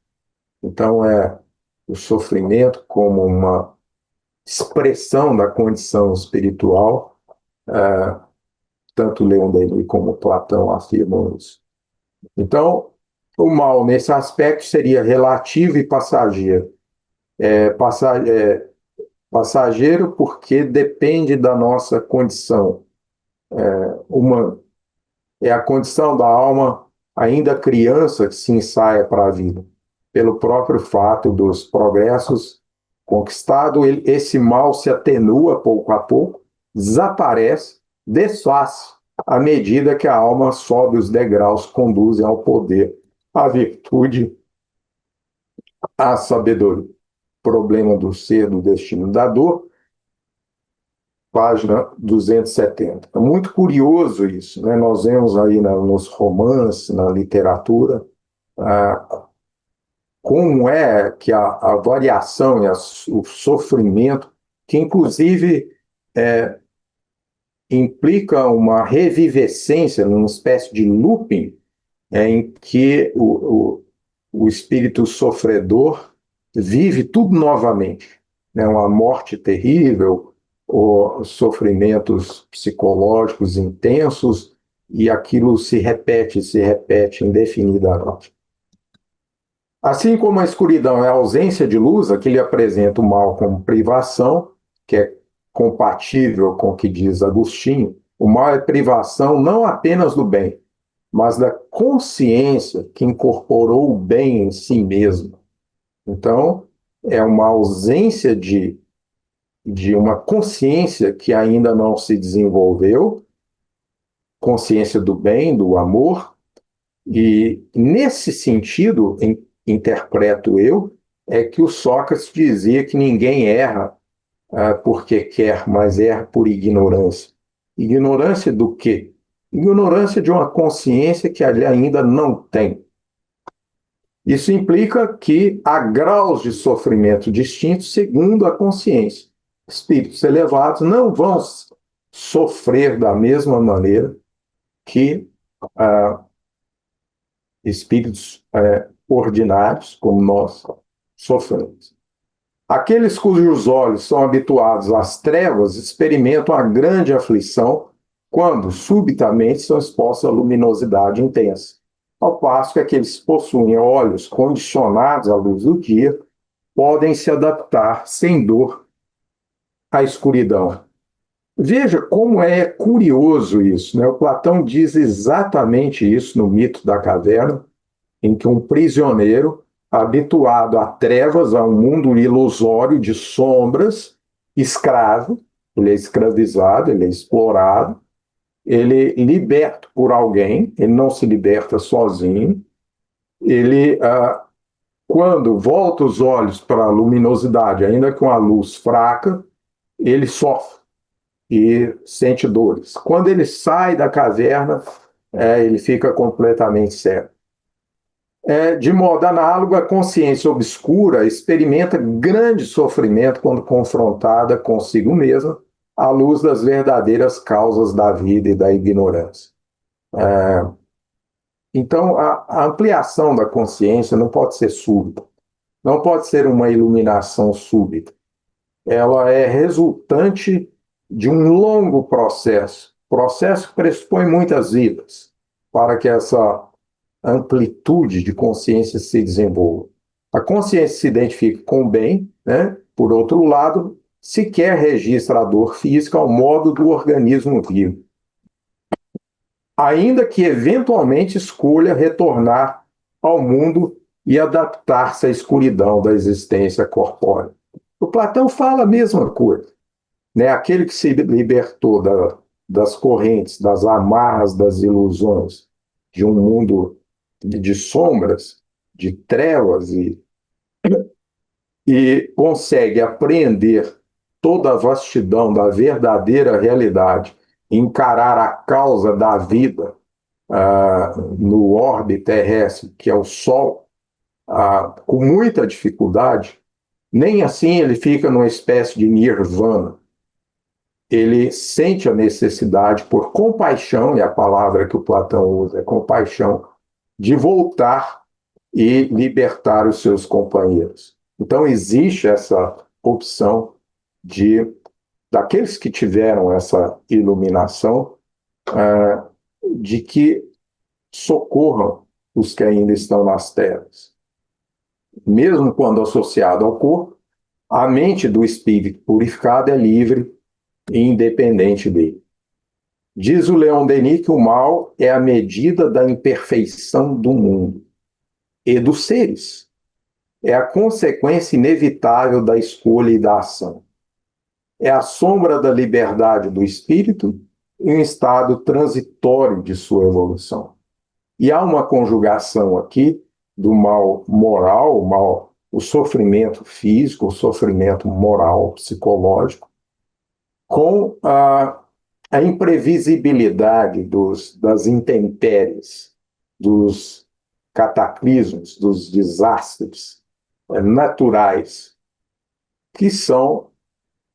Então, o sofrimento como uma expressão da condição espiritual, tanto Leon Denis como Platão afirmam isso. Então, o mal, nesse aspecto, seria relativo e passageiro. Passageiro porque depende da nossa condição humana. É a condição da alma, ainda criança, que se ensaia para a vida. Pelo próprio fato dos progressos conquistados, esse mal se atenua pouco a pouco, desaparece, desfaz, à medida que a alma sobe os degraus, conduzem ao poder, à virtude, à sabedoria. Problema do ser, do destino, da dor, página 270. É muito curioso isso, né? Nós vemos aí nos romances, na literatura, como é que a variação e o sofrimento, que inclusive implica uma revivescência, numa espécie de looping, em que o espírito sofredor vive tudo novamente, né? Uma morte terrível, ou sofrimentos psicológicos intensos, e aquilo se repete indefinidamente. Assim como a escuridão é a ausência de luz, aqui ele apresenta o mal como privação, que é compatível com o que diz Agostinho. O mal é privação não apenas do bem, mas da consciência que incorporou o bem em si mesmo. Então, é uma ausência de uma consciência que ainda não se desenvolveu, consciência do bem, do amor, e nesse sentido, interpreto eu, é que o Sócrates dizia que ninguém erra porque quer, mas erra por ignorância. Ignorância do quê? Ignorância de uma consciência que ele ainda não tem. Isso implica que há graus de sofrimento distintos segundo a consciência. Espíritos elevados não vão sofrer da mesma maneira que espíritos ordinários, como nós sofremos. Aqueles cujos olhos são habituados às trevas experimentam a grande aflição quando, subitamente, são expostos à luminosidade intensa, ao passo que aqueles que possuem olhos condicionados à luz do dia podem se adaptar sem dor à escuridão. Veja como é curioso isso, né? O Platão diz exatamente isso no mito da caverna, em que um prisioneiro, habituado a trevas, a um mundo ilusório de sombras, escravo, ele é escravizado, ele é explorado, ele é liberto por alguém, ele não se liberta sozinho, ele, quando volta os olhos para a luminosidade, ainda com a luz fraca, ele sofre e sente dores. Quando ele sai da caverna, ele fica completamente cego. De modo análogo, a consciência obscura experimenta grande sofrimento quando confrontada consigo mesma à luz das verdadeiras causas da vida e da ignorância. Então, a ampliação da consciência não pode ser súbita, não pode ser uma iluminação súbita. Ela é resultante de um longo processo que pressupõe muitas vidas para que essa amplitude de consciência se desenvolva. A consciência se identifica com o bem, né? Por outro lado, sequer registra a dor física ao modo do organismo vivo, ainda que eventualmente escolha retornar ao mundo e adaptar-se à escuridão da existência corpórea. O Platão fala a mesma coisa, né? Aquele que se libertou das correntes, das amarras, das ilusões, de um mundo de sombras, de trevas, e consegue apreender toda a vastidão da verdadeira realidade, encarar a causa da vida no orbe terrestre, que é o Sol, com muita dificuldade, nem assim ele fica numa espécie de nirvana. Ele sente a necessidade, por compaixão, e a palavra que o Platão usa é compaixão, de voltar e libertar os seus companheiros. Então, existe essa opção daqueles que tiveram essa iluminação, de que socorram os que ainda estão nas trevas. Mesmo quando associado ao corpo, A mente do espírito purificado é livre e independente dele. Diz o Leon Denis que o mal é a medida da imperfeição do mundo e dos seres. É a consequência inevitável da escolha e da ação. É a sombra da liberdade do espírito e um estado transitório de sua evolução. E há uma conjugação aqui do mal moral, o sofrimento físico, o sofrimento moral, psicológico, com a imprevisibilidade das intempéries, dos cataclismos, dos desastres naturais, que são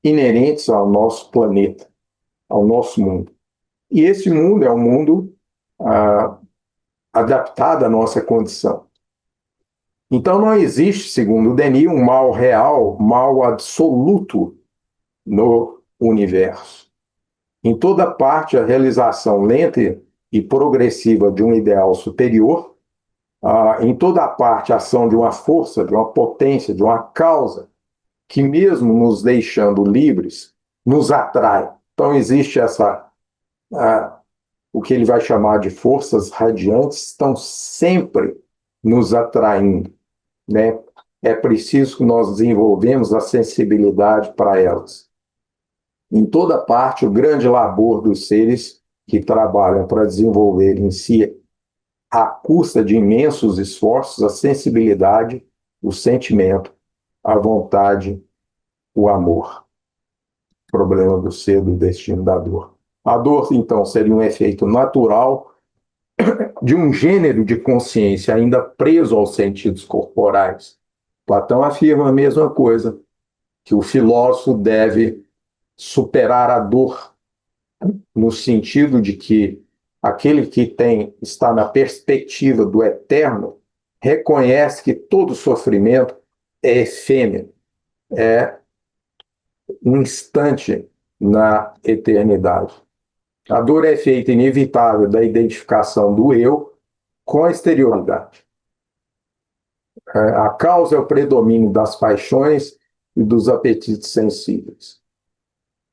inerentes ao nosso planeta, ao nosso mundo. E esse mundo é um mundo adaptado à nossa condição. Então não existe, segundo Denis, um mal real, mal absoluto no universo. Em toda parte, a realização lenta e progressiva de um ideal superior, em toda parte, a ação de uma força, de uma potência, de uma causa, que mesmo nos deixando livres, nos atrai. Então existe o que ele vai chamar de forças radiantes, estão sempre nos atraindo, né? É preciso que nós desenvolvemos a sensibilidade para elas. Em toda parte, o grande labor dos seres que trabalham para desenvolver em si, à custa de imensos esforços, a sensibilidade, o sentimento, a vontade, o amor. Problema do ser, do destino da dor. A dor, então, seria um efeito natural de um gênero de consciência ainda preso aos sentidos corporais. Platão afirma a mesma coisa, que o filósofo deve superar a dor, no sentido de que aquele que está na perspectiva do eterno reconhece que todo sofrimento é efêmero, é um instante na eternidade. A dor é efeito inevitável da identificação do eu com a exterioridade. A causa é o predomínio das paixões e dos apetites sensíveis.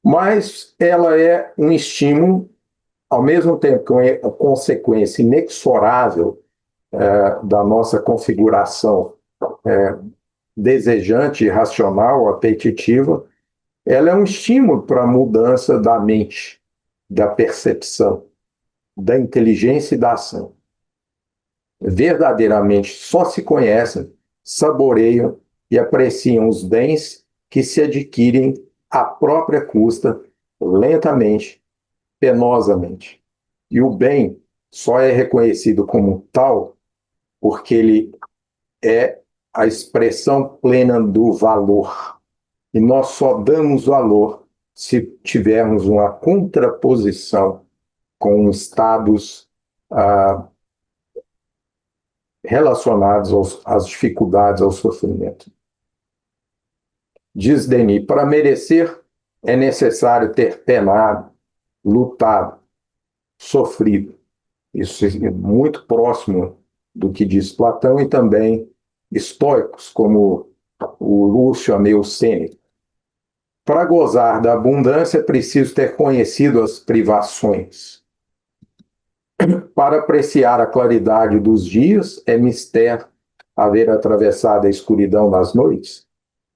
Mas ela é um estímulo, ao mesmo tempo que uma consequência inexorável da nossa configuração desejante, racional, apetitiva. Ela é um estímulo para a mudança da mente, da percepção, da inteligência e da ação. Verdadeiramente só se conhecem, saboreiam e apreciam os bens que se adquirem à própria custa, lentamente, penosamente. E o bem só é reconhecido como tal porque ele é a expressão plena do valor. E nós só damos valor se tivermos uma contraposição com estados relacionados às dificuldades, ao sofrimento. Diz Denis, para merecer é necessário ter penado, lutado, sofrido. Isso é muito próximo do que diz Platão e também estoicos, como o Lúcio Ameu Sêneca. Para gozar da abundância é preciso ter conhecido as privações. Para apreciar a claridade dos dias é mister haver atravessado a escuridão das noites.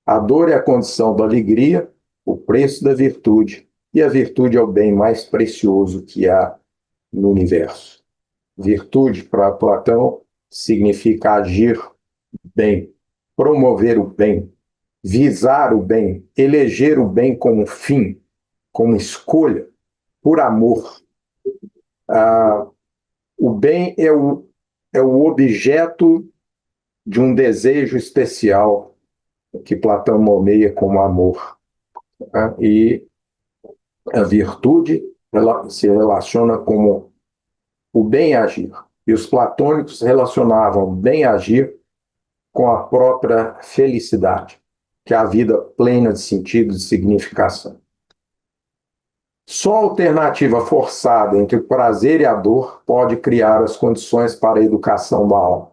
A dor é a condição da alegria, o preço da virtude, e a virtude é o bem mais precioso que há no universo. Virtude, para Platão, significa agir bem, promover o bem, visar o bem, eleger o bem como fim, como escolha, por amor. O bem é o objeto de um desejo especial que Platão nomeia como amor. E a virtude ela se relaciona como o bem-agir. E os platônicos relacionavam bem-agir com a própria felicidade, que é a vida plena de sentido e significação. Só a alternativa forçada entre o prazer e a dor pode criar as condições para a educação da alma.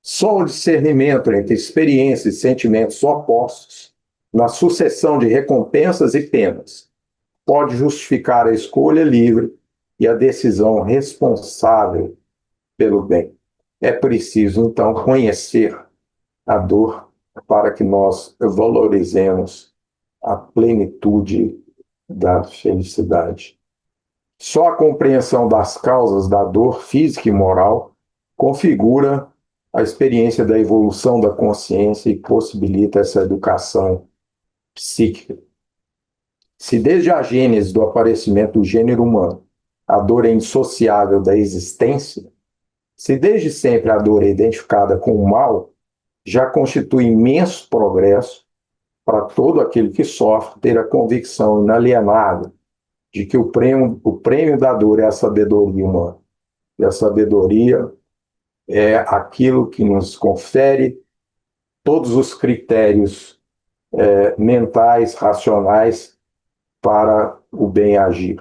Só o discernimento entre experiências e sentimentos opostos na sucessão de recompensas e penas, pode justificar a escolha livre e a decisão responsável pelo bem. É preciso, então, conhecer a dor para que nós valorizemos a plenitude da felicidade. Só a compreensão das causas da dor física e moral configura a experiência da evolução da consciência e possibilita essa educação psíquica. Se desde a gênese do aparecimento do gênero humano a dor é indissociável da existência, se desde sempre a dor é identificada com o mal, já constitui imenso progresso para todo aquele que sofre ter a convicção inalienável de que o prêmio da dor é a sabedoria humana. E a sabedoria é aquilo que nos confere todos os critérios mentais, racionais para o bem agir,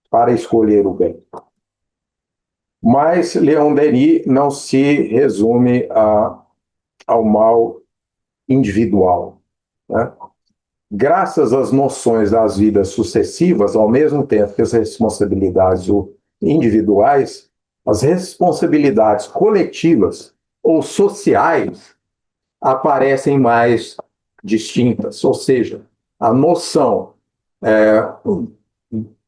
para escolher o bem. Mas Leon Denis não se resume ao mal individual, né? Graças às noções das vidas sucessivas, ao mesmo tempo que as responsabilidades individuais, as responsabilidades coletivas ou sociais aparecem mais distintas, ou seja, a noção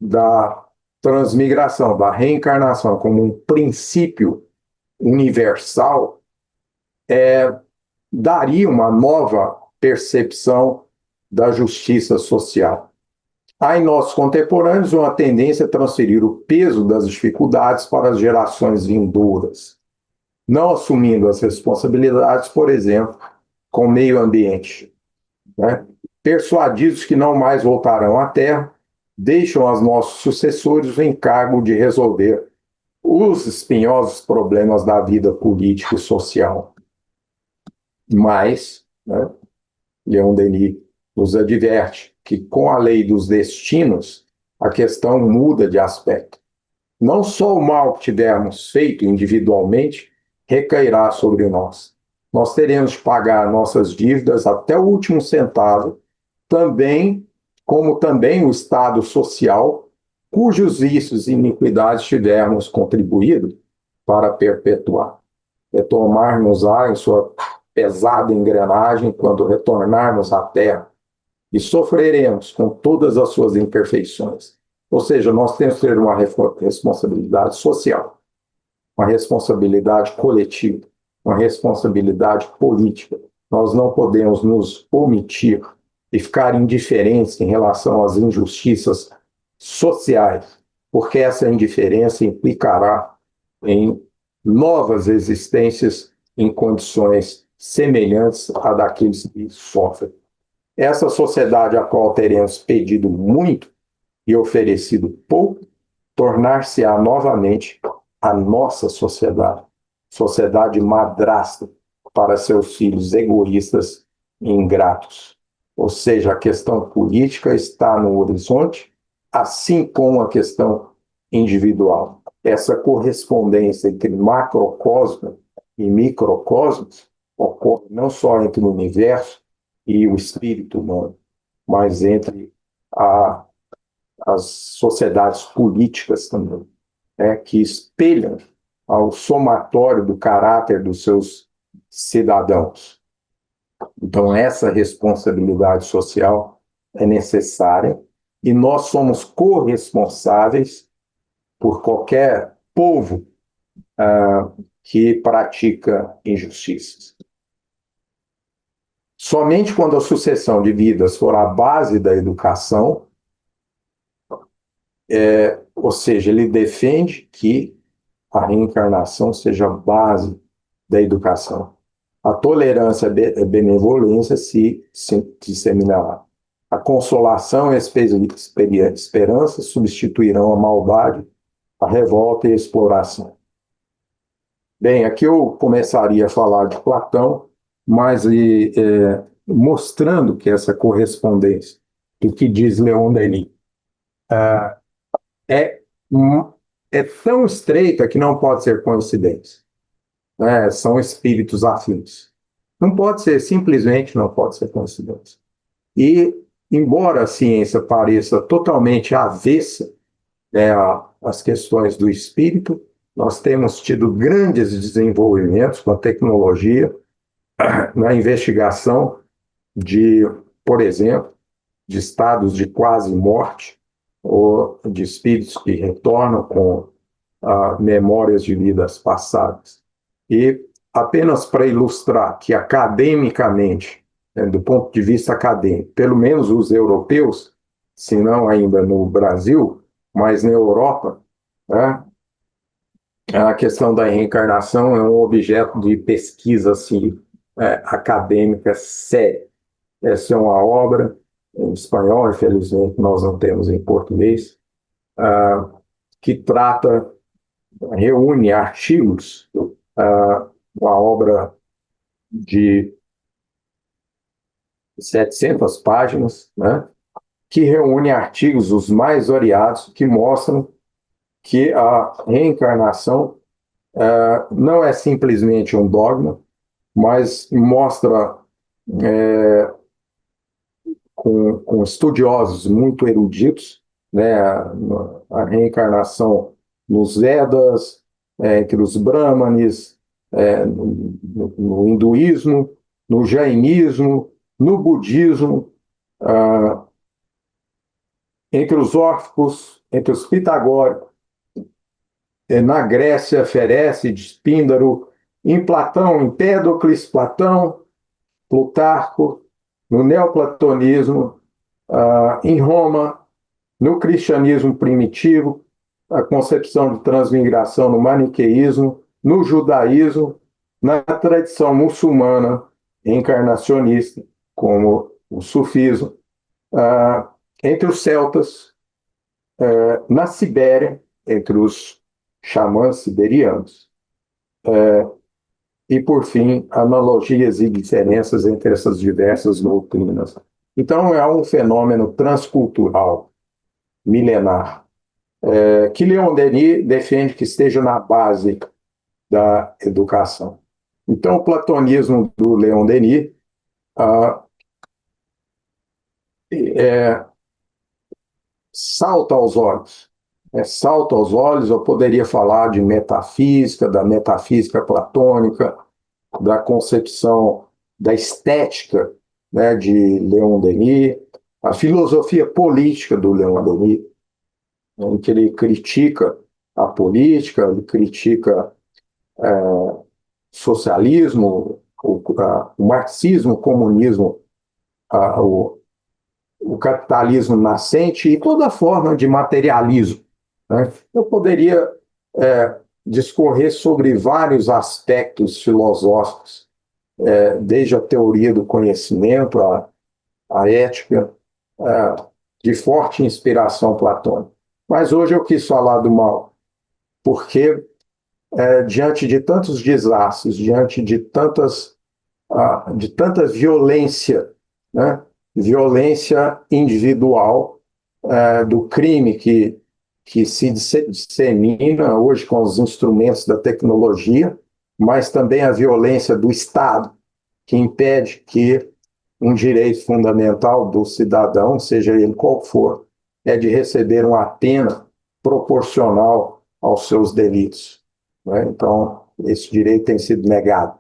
da transmigração, da reencarnação como um princípio universal daria uma nova percepção da justiça social. Há em nossos contemporâneos uma tendência a transferir o peso das dificuldades para as gerações vindouras, não assumindo as responsabilidades, por exemplo, com o meio ambiente, né? Persuadidos que não mais voltarão à Terra, deixam aos nossos sucessores o encargo de resolver os espinhosos problemas da vida política e social. Mas, né, Leon Denis nos adverte que, com a lei dos destinos, a questão muda de aspecto. Não só o mal que tivermos feito individualmente recairá sobre nós. Nós teremos de pagar nossas dívidas até o último centavo, como também o Estado social, cujos vícios e iniquidades tivermos contribuído para perpetuar. Retomar-nos-á em sua pesada engrenagem quando retornarmos à Terra, e sofreremos com todas as suas imperfeições. Ou seja, nós temos que ter uma responsabilidade social, uma responsabilidade coletiva, uma responsabilidade política. Nós não podemos nos omitir e ficar indiferentes em relação às injustiças sociais, porque essa indiferença implicará em novas existências em condições semelhantes à daqueles que sofrem. Essa sociedade a qual teremos pedido muito e oferecido pouco, tornar-se-á novamente a nossa sociedade, sociedade madrasta para seus filhos egoístas e ingratos. Ou seja, a questão política está no horizonte, assim como a questão individual. Essa correspondência entre macrocosmo e microcosmos ocorre não só entre o universo e o espírito humano, mas entre as sociedades políticas também, que espelham ao somatório do caráter dos seus cidadãos. Então, essa responsabilidade social é necessária e nós somos corresponsáveis por qualquer povo que pratica injustiças. Somente quando a sucessão de vidas for a base da educação, ou seja, ele defende que a reencarnação seja a base da educação. A tolerância e a benevolência se disseminará. A consolação e a esperança substituirão a maldade, a revolta e a exploração. Bem, aqui eu começaria a falar de Platão, mas mostrando que essa correspondência do que diz Leon Denis é tão estreita que não pode ser coincidência. São espíritos afins. Não pode ser, simplesmente não pode ser coincidência. E, embora a ciência pareça totalmente avessa, né, às questões do espírito, nós temos tido grandes desenvolvimentos com a tecnologia na investigação de, por exemplo, de estados de quase morte ou de espíritos que retornam com memórias de vidas passadas. E apenas para ilustrar que academicamente, né, do ponto de vista acadêmico, pelo menos os europeus, se não ainda no Brasil, mas na Europa, né, a questão da reencarnação é um objeto de pesquisa assim, acadêmica séria. Essa é uma obra em espanhol, infelizmente nós não temos em português, que trata, reúne artigos, uma obra de 700 páginas, né, que reúne artigos os mais variados que mostram que a reencarnação não é simplesmente um dogma, mas mostra com estudiosos muito eruditos, né, a reencarnação nos Vedas, entre os Brahmanes, no hinduísmo, no jainismo, no budismo, entre os órficos, entre os pitagóricos, na Grécia, Ferécides, Píndaro, em Platão, Empédocles, Platão, Plutarco, no neoplatonismo, em Roma, no cristianismo primitivo, a concepção de transmigração no maniqueísmo, no judaísmo, na tradição muçulmana encarnacionista, como o sufismo, entre os celtas, na Sibéria, entre os xamãs siberianos. E, por fim, analogias e diferenças entre essas diversas doutrinas. Então, é um fenômeno transcultural, milenar, que Leon Denis defende que esteja na base da educação. Então, o platonismo do Leon Denis salta aos olhos. Salta aos olhos, eu poderia falar de metafísica, da metafísica platônica, da concepção da estética, né, de Leon Denis, a filosofia política do Leon Denis, em que ele critica a política, ele critica socialismo, o marxismo, o comunismo, o capitalismo nascente e toda forma de materialismo, né? Eu poderia discorrer sobre vários aspectos filosóficos, desde a teoria do conhecimento, a ética, de forte inspiração platônica. Mas hoje eu quis falar do mal, porque diante de tantos desastres, diante de tanta violência, né? Violência individual, do crime que se dissemina hoje com os instrumentos da tecnologia, mas também a violência do Estado, que impede que um direito fundamental do cidadão, seja ele qual for, é de receber uma pena proporcional aos seus delitos, né? Então, esse direito tem sido negado.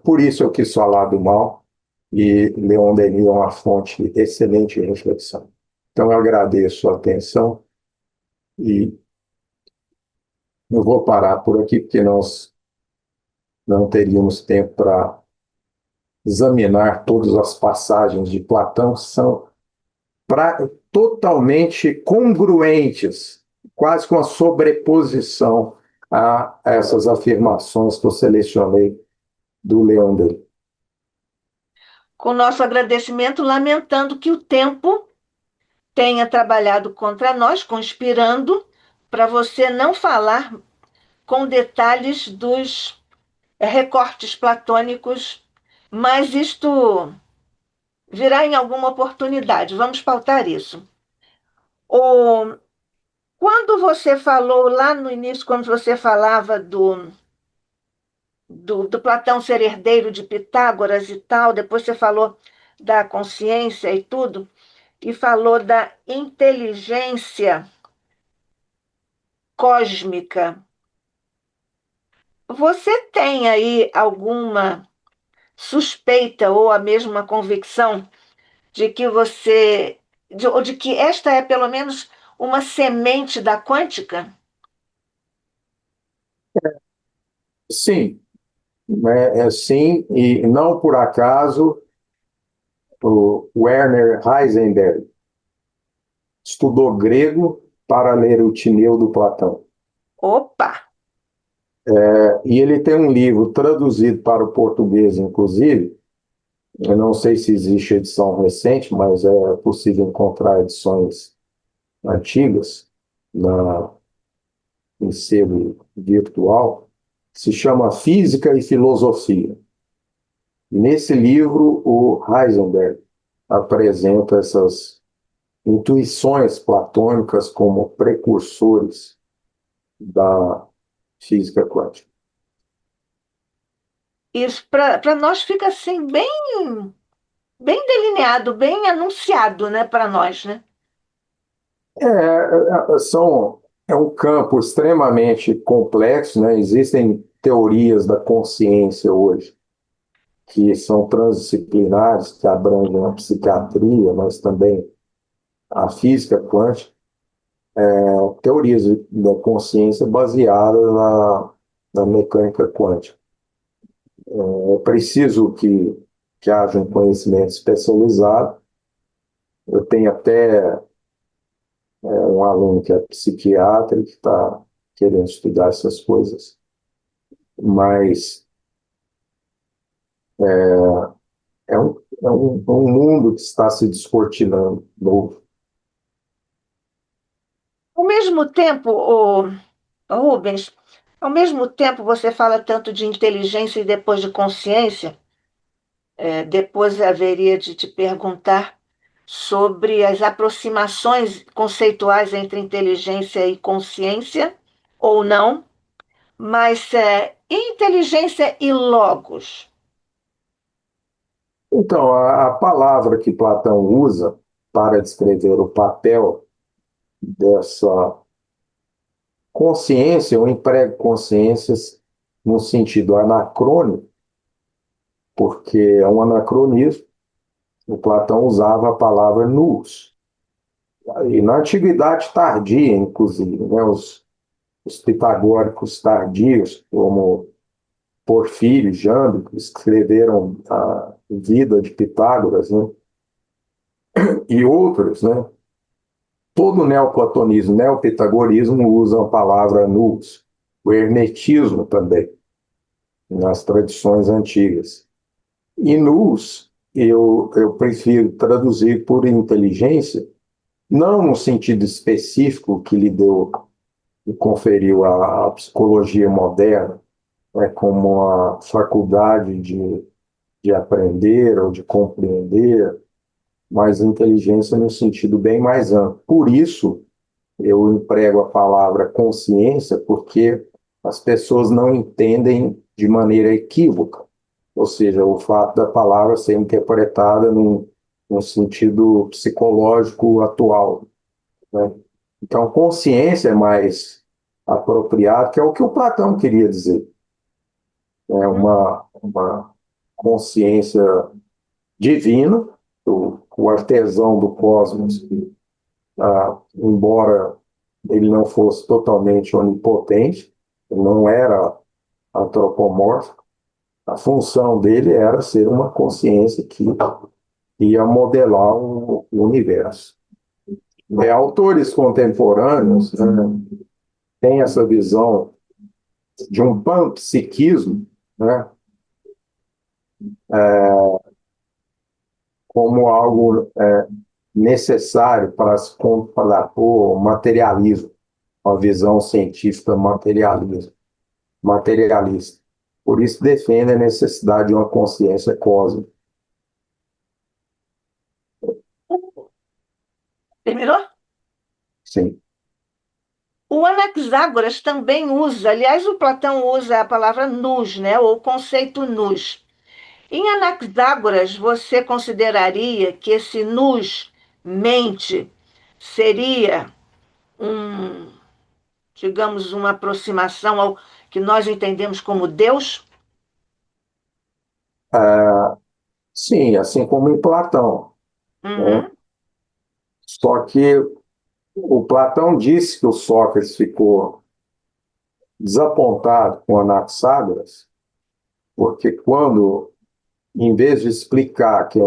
Por isso eu quis falar do mal, e Leon Denis é uma fonte excelente de reflexão. Então, eu agradeço a atenção e eu vou parar por aqui, porque nós não teríamos tempo para examinar todas as passagens de Platão, são totalmente congruentes, quase com a sobreposição a essas afirmações que eu selecionei do Leon Denis. Com nosso agradecimento, lamentando que o tempo tenha trabalhado contra nós, conspirando para você não falar com detalhes dos recortes platônicos, mas isto virá em alguma oportunidade. Vamos pautar isso. Quando você falou lá no início, quando você falava do Platão ser herdeiro de Pitágoras e tal, depois você falou da consciência e tudo, e falou da inteligência cósmica. Você tem aí alguma suspeita ou a mesma convicção de que ou de que esta é pelo menos uma semente da quântica? Sim, né, sim, e não por acaso o Werner Heisenberg estudou grego para ler o Tineu do Platão. Opa! E ele tem um livro traduzido para o português, inclusive. Eu não sei se existe edição recente, mas é possível encontrar edições antigas na, em selo virtual. Se chama Física e Filosofia. Nesse livro, o Heisenberg apresenta essas intuições platônicas como precursores da física quântica. Isso para nós fica assim bem delineado, bem anunciado, né, para nós, né? É um campo extremamente complexo, né? Existem teorias da consciência hoje que são transdisciplinares, que abrangem a psiquiatria, mas também a física quântica, teorias da consciência baseadas na mecânica quântica. É preciso que haja um conhecimento especializado. Eu tenho até um aluno que é psiquiatra que está querendo estudar essas coisas, mas um mundo que está se descortinando novo. Ao mesmo tempo, Rubens, ao mesmo tempo você fala tanto de inteligência e depois de consciência, depois haveria de te perguntar sobre as aproximações conceituais entre inteligência e consciência, ou não, mas inteligência e logos. Então, a palavra que Platão usa para descrever o papel dessa consciência, eu emprego consciências no sentido anacrônico, porque é um anacronismo. O Platão usava a palavra nous. E na antiguidade tardia, inclusive, né, os pitagóricos tardios, como Porfírio, Jâmblico, escreveram a vida de Pitágoras, né, e outros, né? Todo o neoplatonismo, neopitagorismo usa a palavra nous, o hermetismo também, nas tradições antigas. E nous, eu prefiro traduzir por inteligência, não no sentido específico que lhe deu e conferiu a psicologia moderna, né, como a faculdade de aprender ou de compreender, mas inteligência no sentido bem mais amplo. Por isso, eu emprego a palavra consciência, porque as pessoas não entendem de maneira equívoca, ou seja, o fato da palavra ser interpretada num sentido psicológico atual, né? Então, consciência é mais apropriado, que é o que o Platão queria dizer. É uma consciência divina, o artesão do cosmos, embora ele não fosse totalmente onipotente, não era antropomórfico, a função dele era ser uma consciência que ia modelar o universo. Autores contemporâneos, né, têm essa visão de um panpsiquismo, né, como algo necessário para se contrapor o materialismo, uma visão científica materialista. Por isso defende a necessidade de uma consciência cósmica. Terminou? Sim. O Anaxágoras também usa, aliás, o Platão usa a palavra nous, né, ou conceito nous. Em Anaxágoras, você consideraria que esse nus, mente, seria um, digamos, uma aproximação ao que nós entendemos como Deus? Sim, assim como em Platão, né? Uhum, Só que o Platão disse que o Sócrates ficou desapontado com Anaxágoras, porque quando, em vez de explicar que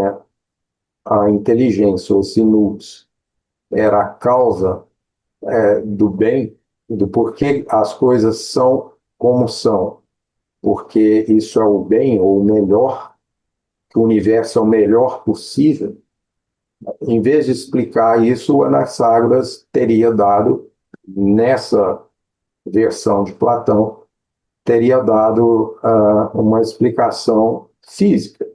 a inteligência, ou esse nous, era a causa do bem, do porquê as coisas são como são, porque isso é o bem ou o melhor, que o universo é o melhor possível. Em vez de explicar isso, o Anaxágoras teria dado, nessa versão de Platão, teria dado uma explicação física,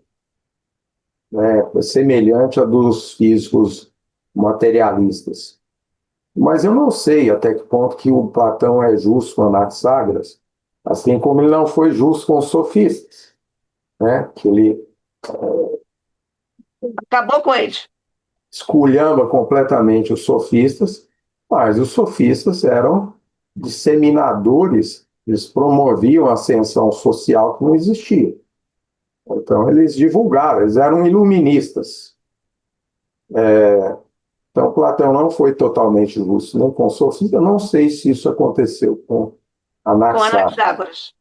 né, semelhante à dos físicos materialistas. Mas eu não sei até que ponto que o Platão é justo com Anaxágoras, assim como ele não foi justo com os sofistas, né, que ele acabou com eles. esculhamba completamente os sofistas, mas os sofistas eram disseminadores, eles promoviam a ascensão social que não existia. Então, eles divulgaram, eles eram iluministas. Então, Platão não foi totalmente justo nem com os sofistas. Eu não sei se isso aconteceu com Com Anaxágoras. Anaxágoras.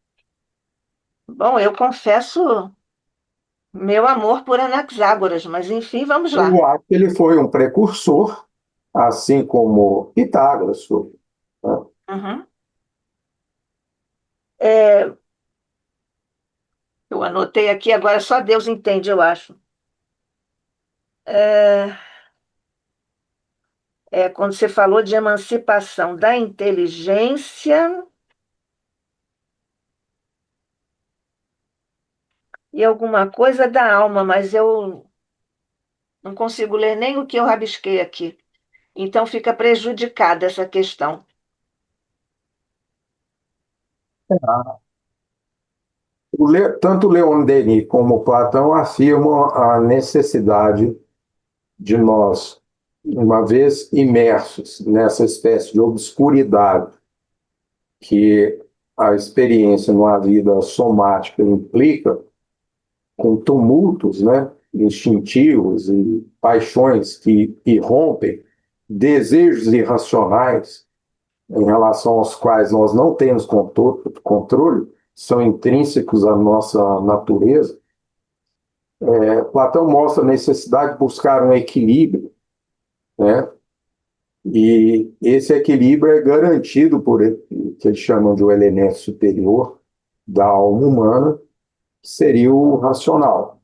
Bom, eu confesso meu amor por Anaxágoras, mas enfim, vamos lá. Eu acho que ele foi um precursor, assim como Pitágoras foi, né? Uhum. É, eu anotei aqui, agora só Deus entende, eu acho. É, quando você falou de emancipação da inteligência e alguma coisa da alma, mas eu não consigo ler nem o que eu rabisquei aqui. Então fica prejudicada essa questão. Tanto Leon Denis como Platão afirmam a necessidade de nós, uma vez imersos nessa espécie de obscuridade que a experiência numa vida somática implica, com tumultos, né, instintivos e paixões que irrompem, desejos irracionais em relação aos quais nós não temos controle, são intrínsecos à nossa natureza. Platão mostra a necessidade de buscar um equilíbrio, né? E esse equilíbrio é garantido por ele, que eles chamam de o elemento superior da alma humana, que seria o racional.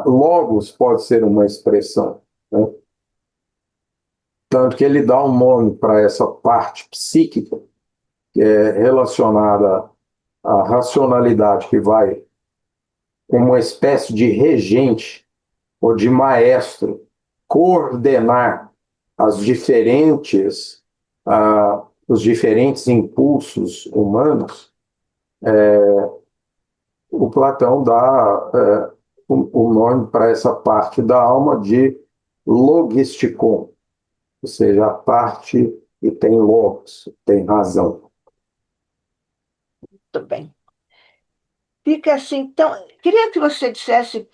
Logos pode ser uma expressão, né? Tanto que ele dá um nome para essa parte psíquica, que é relacionada à racionalidade, que vai como uma espécie de regente ou de maestro coordenar as diferentes, os diferentes impulsos humanos. O Platão dá o nome para essa parte da alma de logistikon, ou seja, a parte que tem logos, tem razão. Muito bem. Fica assim, então, queria que você dissesse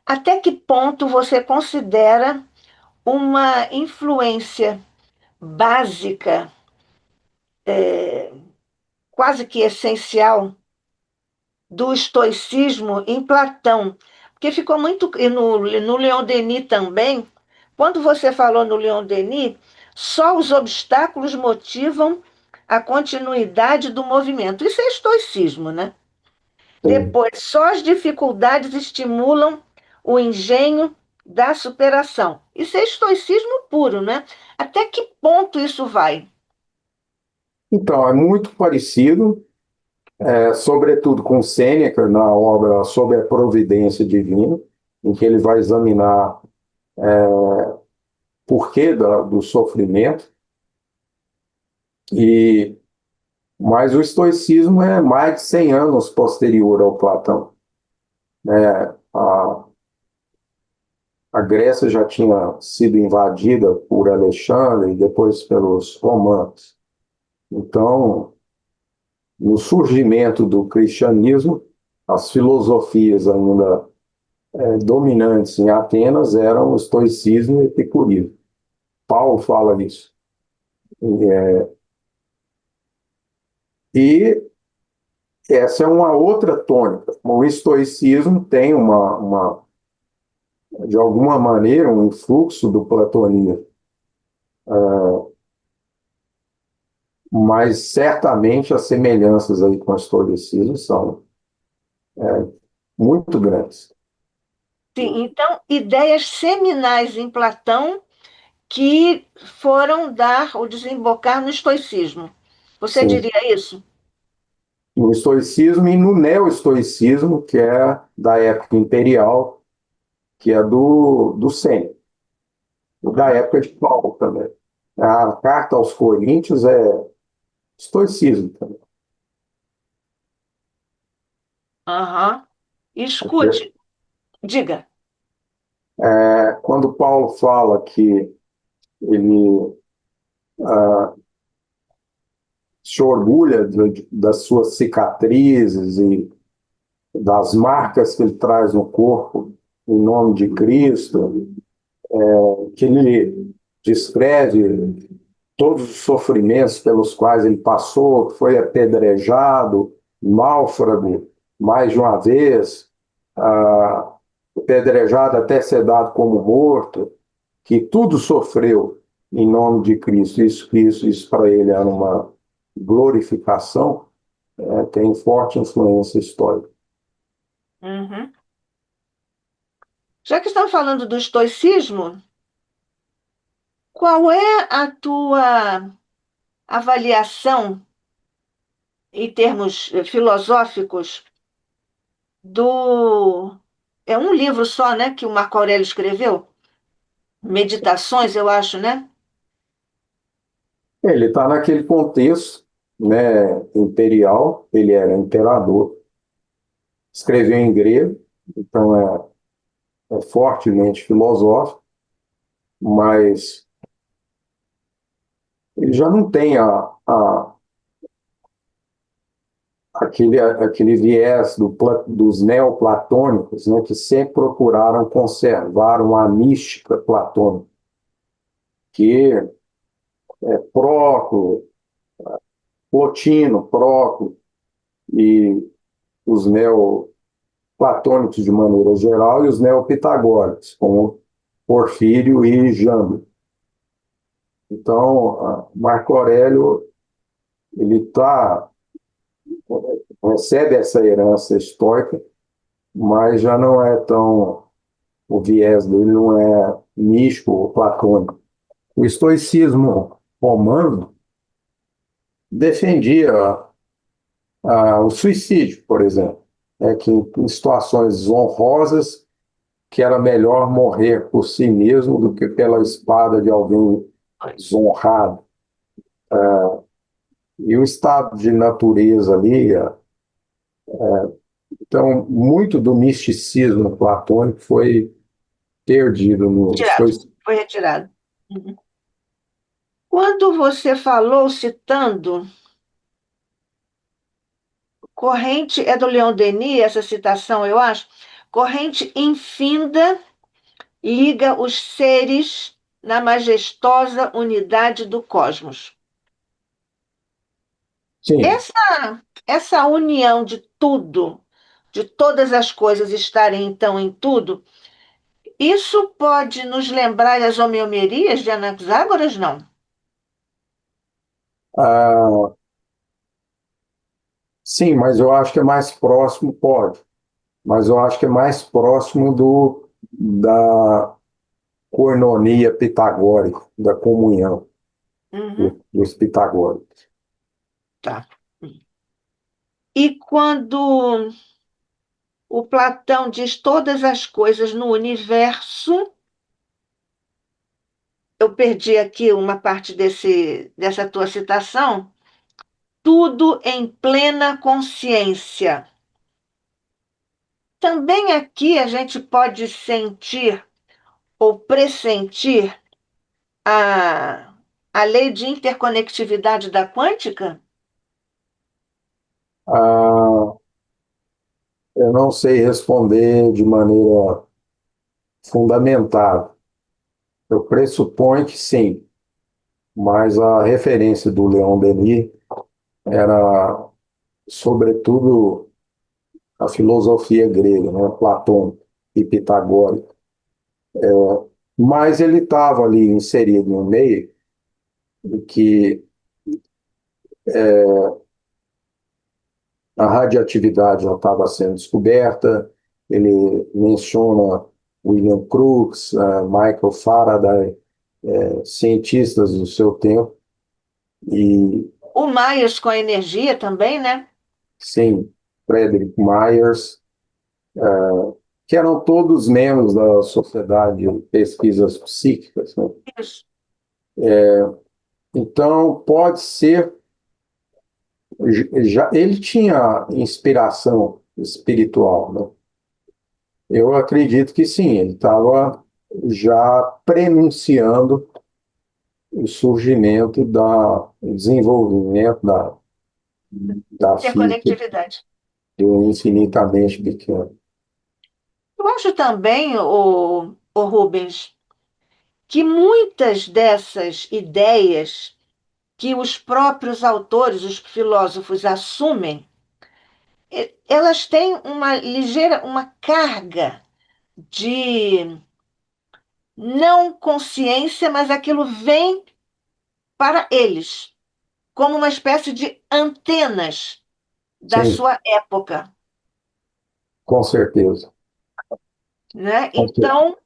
até que ponto você considera uma influência básica, quase que essencial, do estoicismo em Platão. Porque ficou muito. E no Leon Denis também, quando você falou no Leon Denis, só os obstáculos motivam a continuidade do movimento. Isso é estoicismo, né? Sim. Depois, só as dificuldades estimulam o engenho da superação. Isso é estoicismo puro, né? Até que ponto isso vai? Então, é muito parecido, sobretudo com Sêneca, na obra Sobre a Providência Divina, em que ele vai examinar porquê do sofrimento. Mas o estoicismo é mais de 100 anos posterior ao Platão. né? A Grécia já tinha sido invadida por Alexandre e depois pelos romanos. Então, no surgimento do cristianismo, as filosofias ainda dominantes em Atenas eram o estoicismo e o epicurismo. Paulo fala isso. E essa é uma outra tônica. O estoicismo tem de alguma maneira, um influxo do platonismo, mas certamente as semelhanças aí com o estoicismo são muito grandes. Sim, então, ideias seminais em Platão que foram dar ou desembocar no estoicismo. Você Sim. diria isso? No estoicismo e no neo-estoicismo, que é da época imperial, que é do Sêneca, da época de Paulo também. A carta aos Coríntios é estoicismo também. Aham. Escute, diga. Quando Paulo fala que ele se orgulha das suas cicatrizes e das marcas que ele traz no corpo em nome de Cristo, que ele descreve todos os sofrimentos pelos quais ele passou, foi apedrejado, náufrago, mais de uma vez, apedrejado até ser dado como morto, que tudo sofreu em nome de Cristo. Isso para ele era uma glorificação, tem forte influência histórica. Uhum. Já que estamos falando do estoicismo, qual é a tua avaliação em termos filosóficos do. É um livro só, né, que o Marco Aurélio escreveu? Meditações, eu acho, né? Ele está naquele contexto, né, imperial, ele era imperador, escreveu em grego, então é fortemente filosófico, mas ele já não tem aquele viés dos neoplatônicos, né, que sempre procuraram conservar uma mística platônica, que Proclo, Plotino, Proclo e os neoplatônicos de maneira geral e os neopitagóricos, como Porfírio e Jâmbio. Então, Marco Aurélio ele recebe essa herança estoica, mas já não é tão, o viés dele não é místico ou platônico. O estoicismo romano defendia o suicídio, por exemplo, que em situações honrosas que era melhor morrer por si mesmo do que pela espada de alguém desonrado. E o estado de natureza ali, então, muito do misticismo platônico foi perdido no Retirado. estoicismo. Foi retirado. Uhum. Quando você falou, citando, corrente, é do Leon Denis, essa citação, eu acho, corrente infinda liga os seres na majestosa unidade do cosmos. Sim, Essa união de tudo, de todas as coisas estarem então em tudo, isso pode nos lembrar as homeomerias de Anaxágoras, não? ah, sim, mas eu acho que é mais próximo, pode, mas eu acho que é mais próximo da coinonia pitagórica, da comunhão Uhum, dos pitagóricos. tá. E quando o Platão diz todas as coisas no universo, eu perdi aqui uma parte dessa tua citação, tudo em plena consciência. Também aqui a gente pode sentir ou pressentir a, a lei de interconectividade da quântica? Ah, eu não sei responder de maneira fundamentada. Eu pressuponho que sim, mas a referência do Leon Denis era, sobretudo, a filosofia grega, né? Platão e pitagórica. Mas ele estava ali inserido no meio de que a radioatividade já estava sendo descoberta. Ele menciona William Crookes, Michael Faraday, cientistas do seu tempo, e O Myers com a energia também, né? sim, Frederick Myers, que eram todos membros da Sociedade de Pesquisas Psíquicas, né? Isso. Então, pode ser, já, ele tinha inspiração espiritual, né? Eu acredito que sim, ele estava já prenunciando o surgimento o desenvolvimento da física Interconectividade. do infinitamente pequeno. Eu acho também, o Rubens, que muitas dessas ideias que os próprios autores, os filósofos assumem, elas têm uma ligeira, uma carga de não consciência, mas aquilo vem para eles, como uma espécie de antenas da Sim, sua época, com certeza. né? Com certeza. Então,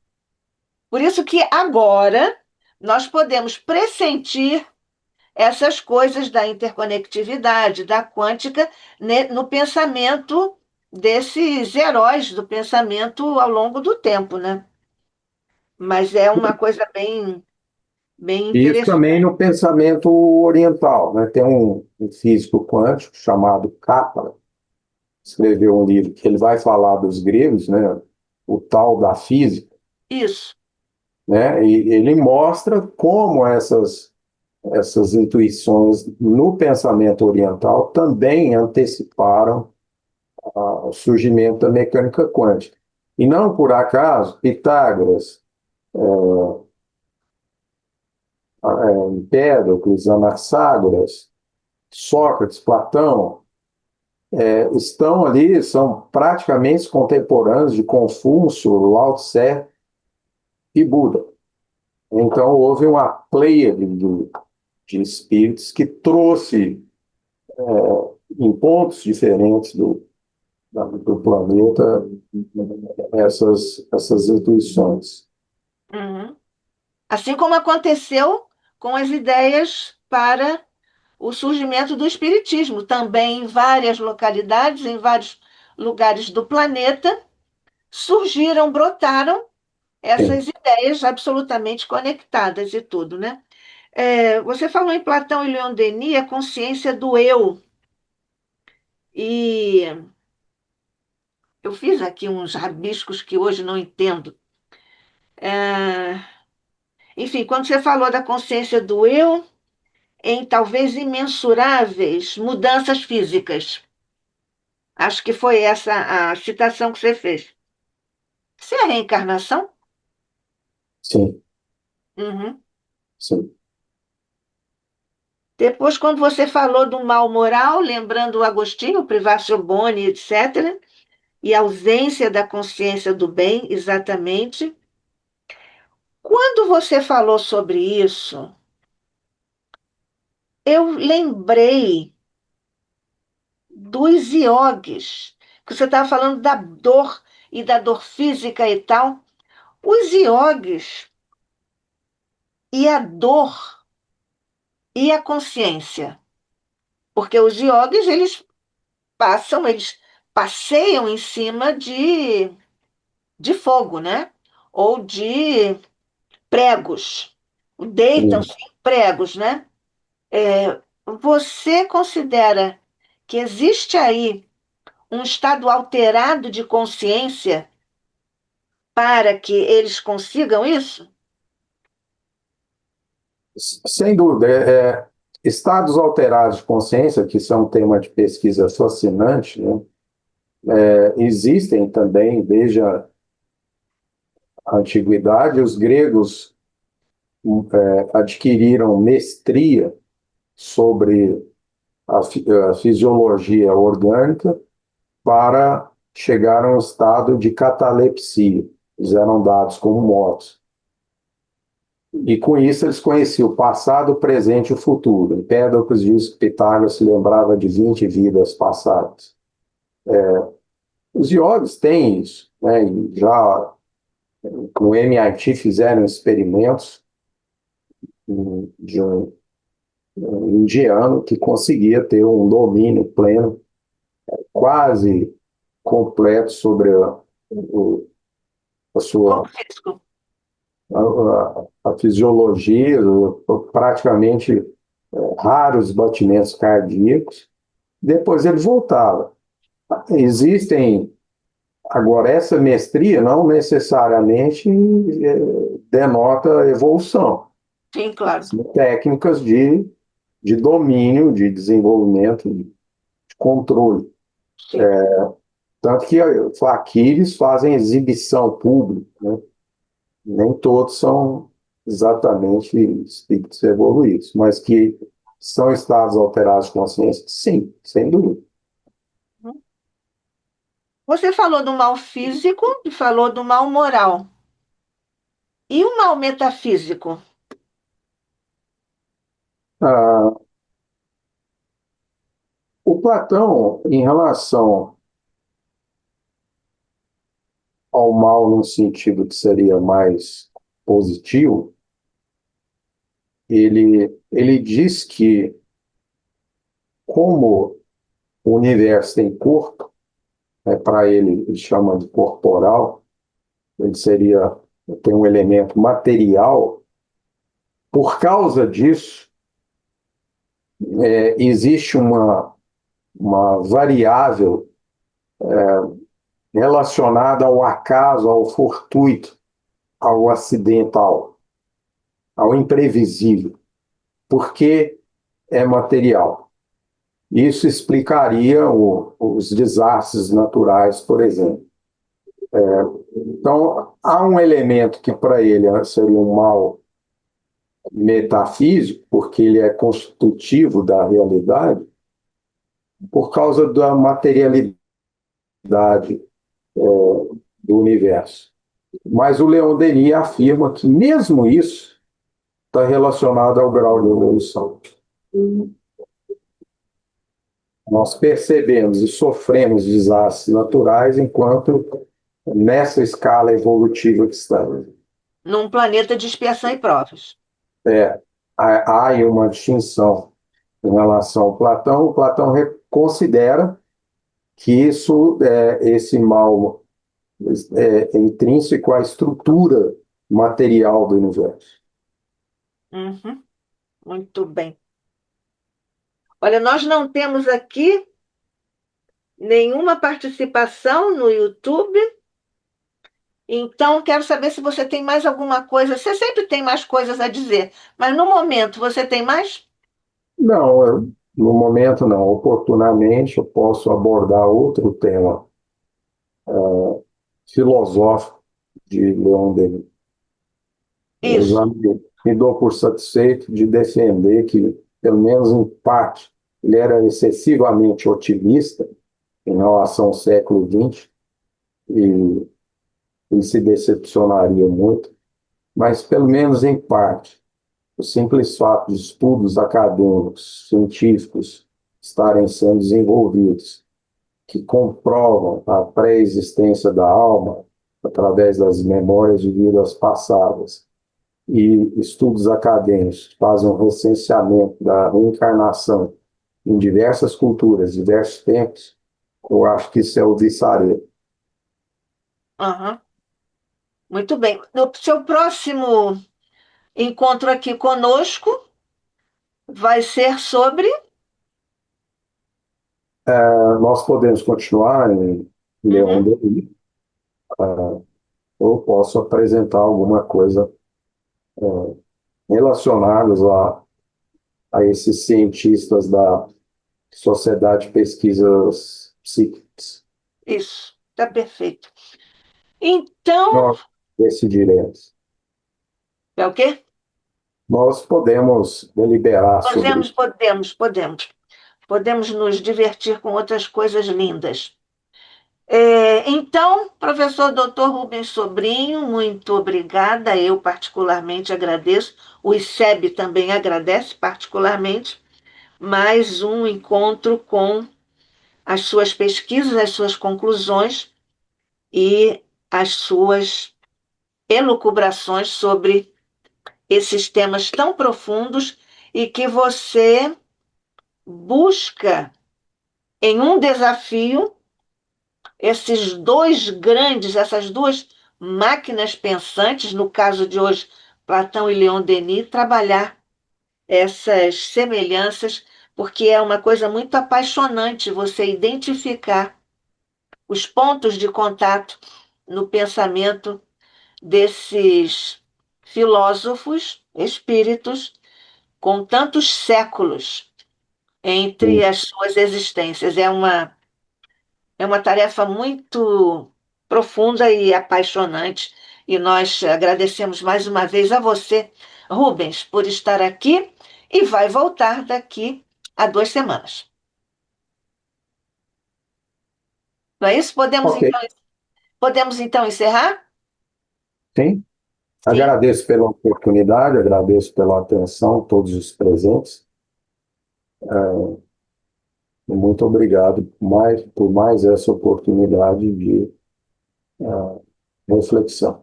por isso que agora nós podemos pressentir essas coisas da interconectividade, da quântica, né, no pensamento desses heróis do pensamento ao longo do tempo, né? Mas é uma coisa bem, bem E isso também interessante. no pensamento oriental, né? Tem um físico quântico chamado Kaplan, escreveu um livro que ele vai falar dos gregos, né? O tal da física, Isso. né? E ele mostra como essas intuições no pensamento oriental também anteciparam o surgimento da mecânica quântica. E não por acaso, Pitágoras, Empédocles, Anaxágoras, Sócrates, Platão, estão ali, são praticamente contemporâneos de Confúcio, Lao Tse e Buda. Então, houve uma pleiade de espíritos que trouxe, em pontos diferentes do planeta, essas intuições. Uhum. Assim como aconteceu com as ideias para o surgimento do espiritismo, também em várias localidades, em vários lugares do planeta, surgiram, brotaram Sim, essas ideias absolutamente conectadas e tudo, né? Você falou em Platão e Leon Denis, a consciência do eu. E eu fiz aqui uns rabiscos que hoje não entendo. É, enfim, quando você falou da consciência do eu, em talvez imensuráveis mudanças físicas. Acho que foi essa a citação que você fez. Isso é reencarnação? sim, Uhum. sim. Depois, quando você falou do mal moral, lembrando o Agostinho, Privatio Boni, etc., e a ausência da consciência do bem, exatamente. Quando você falou sobre isso, eu lembrei dos iogues, que você estava falando da dor e da dor física e tal. Os iogues e a dor e a consciência, porque os iogues, eles passeiam em cima de fogo, né? Ou de pregos, deitam-se Sim. em pregos, né? Você considera que existe aí um estado alterado de consciência para que eles consigam isso? Sem dúvida, estados alterados de consciência, que são um tema de pesquisa fascinante, né? Existem também desde a antiguidade. Os gregos adquiriram mestria sobre a fisiologia orgânica para chegar a um estado de catalepsia. Eles eram dados como mortos. E com isso eles conheciam o passado, o presente e o futuro. Empédocles diz que Pitágoras se lembrava de 20 vidas passadas. Os yogis têm isso, né? E já no MIT fizeram experimentos de um indiano que conseguia ter um domínio pleno, quase completo sobre a Corpo sua físico. a fisiologia, praticamente raros batimentos cardíacos. Depois ele voltava. Existem, agora, essa mestria não necessariamente denota evolução. Sim, claro. São técnicas de domínio, de desenvolvimento, de controle. Sim. Tanto que aqui eles fazem exibição pública, né? Nem todos são exatamente espíritos evoluídos, mas que são estados alterados de consciência, sim, sem dúvida. Você falou do mal físico e falou do mal moral. E o mal metafísico? Ah, o Platão, em relação ao mal no sentido que seria mais positivo, ele diz que, como o universo tem corpo, para ele chama de corporal, ele seria, tem um elemento material. Por causa disso, existe uma variável relacionada ao acaso, ao fortuito, ao acidental, ao imprevisível, porque é material. Isso explicaria os desastres naturais, por exemplo. Então, há um elemento que para ele seria um mal metafísico, porque ele é constitutivo da realidade, por causa da materialidade do universo. Mas o Leon Denis afirma que mesmo isso está relacionado ao grau de evolução. Nós percebemos e sofremos desastres naturais enquanto nessa escala evolutiva que estamos. Num planeta de expiação e provas. Há aí uma distinção em relação ao Platão. O Platão considera que esse mal é intrínseco à estrutura material do universo. Uhum, muito bem. Olha, nós não temos aqui nenhuma participação no YouTube, então quero saber se você tem mais alguma coisa. Você sempre tem mais coisas a dizer, mas no momento você tem mais? Não, no momento não. Oportunamente eu posso abordar outro tema filosófico de Leon Denis. Eu Isso. já me dou por satisfeito de defender que, pelo menos em parte, ele era excessivamente otimista em relação ao século XX e ele se decepcionaria muito, mas pelo menos em parte, o simples fato de estudos acadêmicos, científicos estarem sendo desenvolvidos, que comprovam a pré-existência da alma através das memórias de vidas passadas, e estudos acadêmicos que fazem um recenseamento da reencarnação em diversas culturas, diversos tempos, eu acho que isso é o viçareiro. Aham. Muito bem. No seu próximo encontro aqui conosco vai ser sobre. Nós podemos continuar em Leon Uhum. Denis, ou posso apresentar alguma coisa relacionada a esses cientistas da Sociedade de Pesquisas Psíquicas. Isso, está perfeito. Então, Nós decidiremos. é o quê? Nós podemos deliberar sobre isso. Podemos nos divertir com outras coisas lindas. Então, professor Dr. Rubens Sobrinho, muito obrigada. Eu particularmente agradeço. O ICEB também agradece particularmente. Mais um encontro com as suas pesquisas, as suas conclusões e as suas elucubrações sobre esses temas tão profundos e que você busca em um desafio essas duas máquinas pensantes, no caso de hoje, Platão e Leon Denis, trabalhar essas semelhanças, porque é uma coisa muito apaixonante você identificar os pontos de contato no pensamento desses filósofos, espíritos, com tantos séculos entre Sim. as suas existências. É uma tarefa muito profunda e apaixonante. E nós agradecemos mais uma vez a você, Rubens, por estar aqui e vai voltar daqui a 2 semanas. Não é isso? Ok, Podemos então encerrar? sim. Sim. Agradeço pela oportunidade, agradeço pela atenção, todos os presentes. E muito obrigado por mais essa oportunidade de reflexão.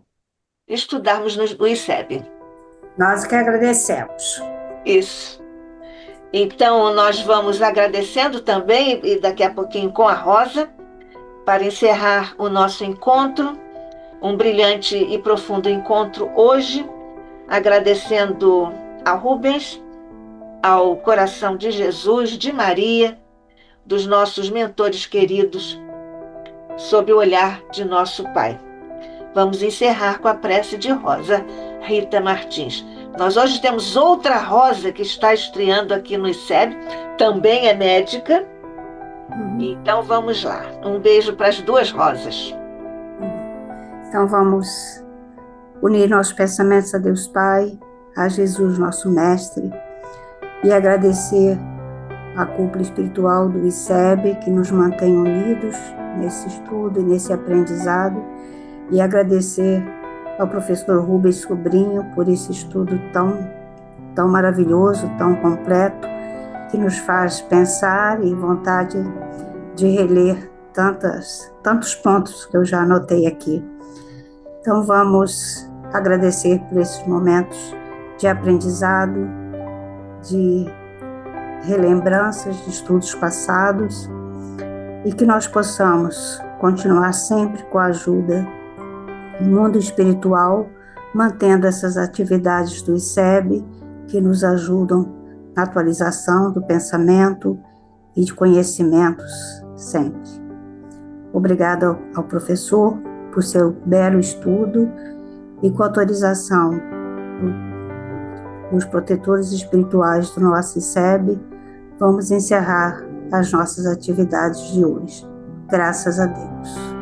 Estudarmos no ICEB. Nós que agradecemos. Isso. Então, nós vamos agradecendo também, e daqui a pouquinho com a Rosa, para encerrar o nosso encontro, um brilhante e profundo encontro hoje, agradecendo a Rubens, ao coração de Jesus, de Maria, dos nossos mentores queridos, sob o olhar de nosso Pai. Vamos encerrar com a prece de Rosa Rita Martins. Nós hoje temos outra Rosa que está estreando aqui no ICEB, também é médica. Então vamos lá. Um beijo para as duas Rosas. Então vamos unir nossos pensamentos a Deus Pai, a Jesus, nosso Mestre, e agradecer a cúpula espiritual do ICEB, que nos mantém unidos nesse estudo e nesse aprendizado, e agradecer ao professor Rubens Sobrinho por esse estudo tão maravilhoso, tão completo, que nos faz pensar e vontade de reler tantos pontos que eu já anotei aqui. Então vamos agradecer por esses momentos de aprendizado, de relembranças de estudos passados, e que nós possamos continuar sempre com a ajuda do mundo espiritual, mantendo essas atividades do ICEB que nos ajudam na atualização do pensamento e de conhecimentos sempre. Obrigada ao professor por seu belo estudo, e com autorização dos protetores espirituais do nosso ICEB, vamos encerrar as nossas atividades de hoje. Graças a Deus.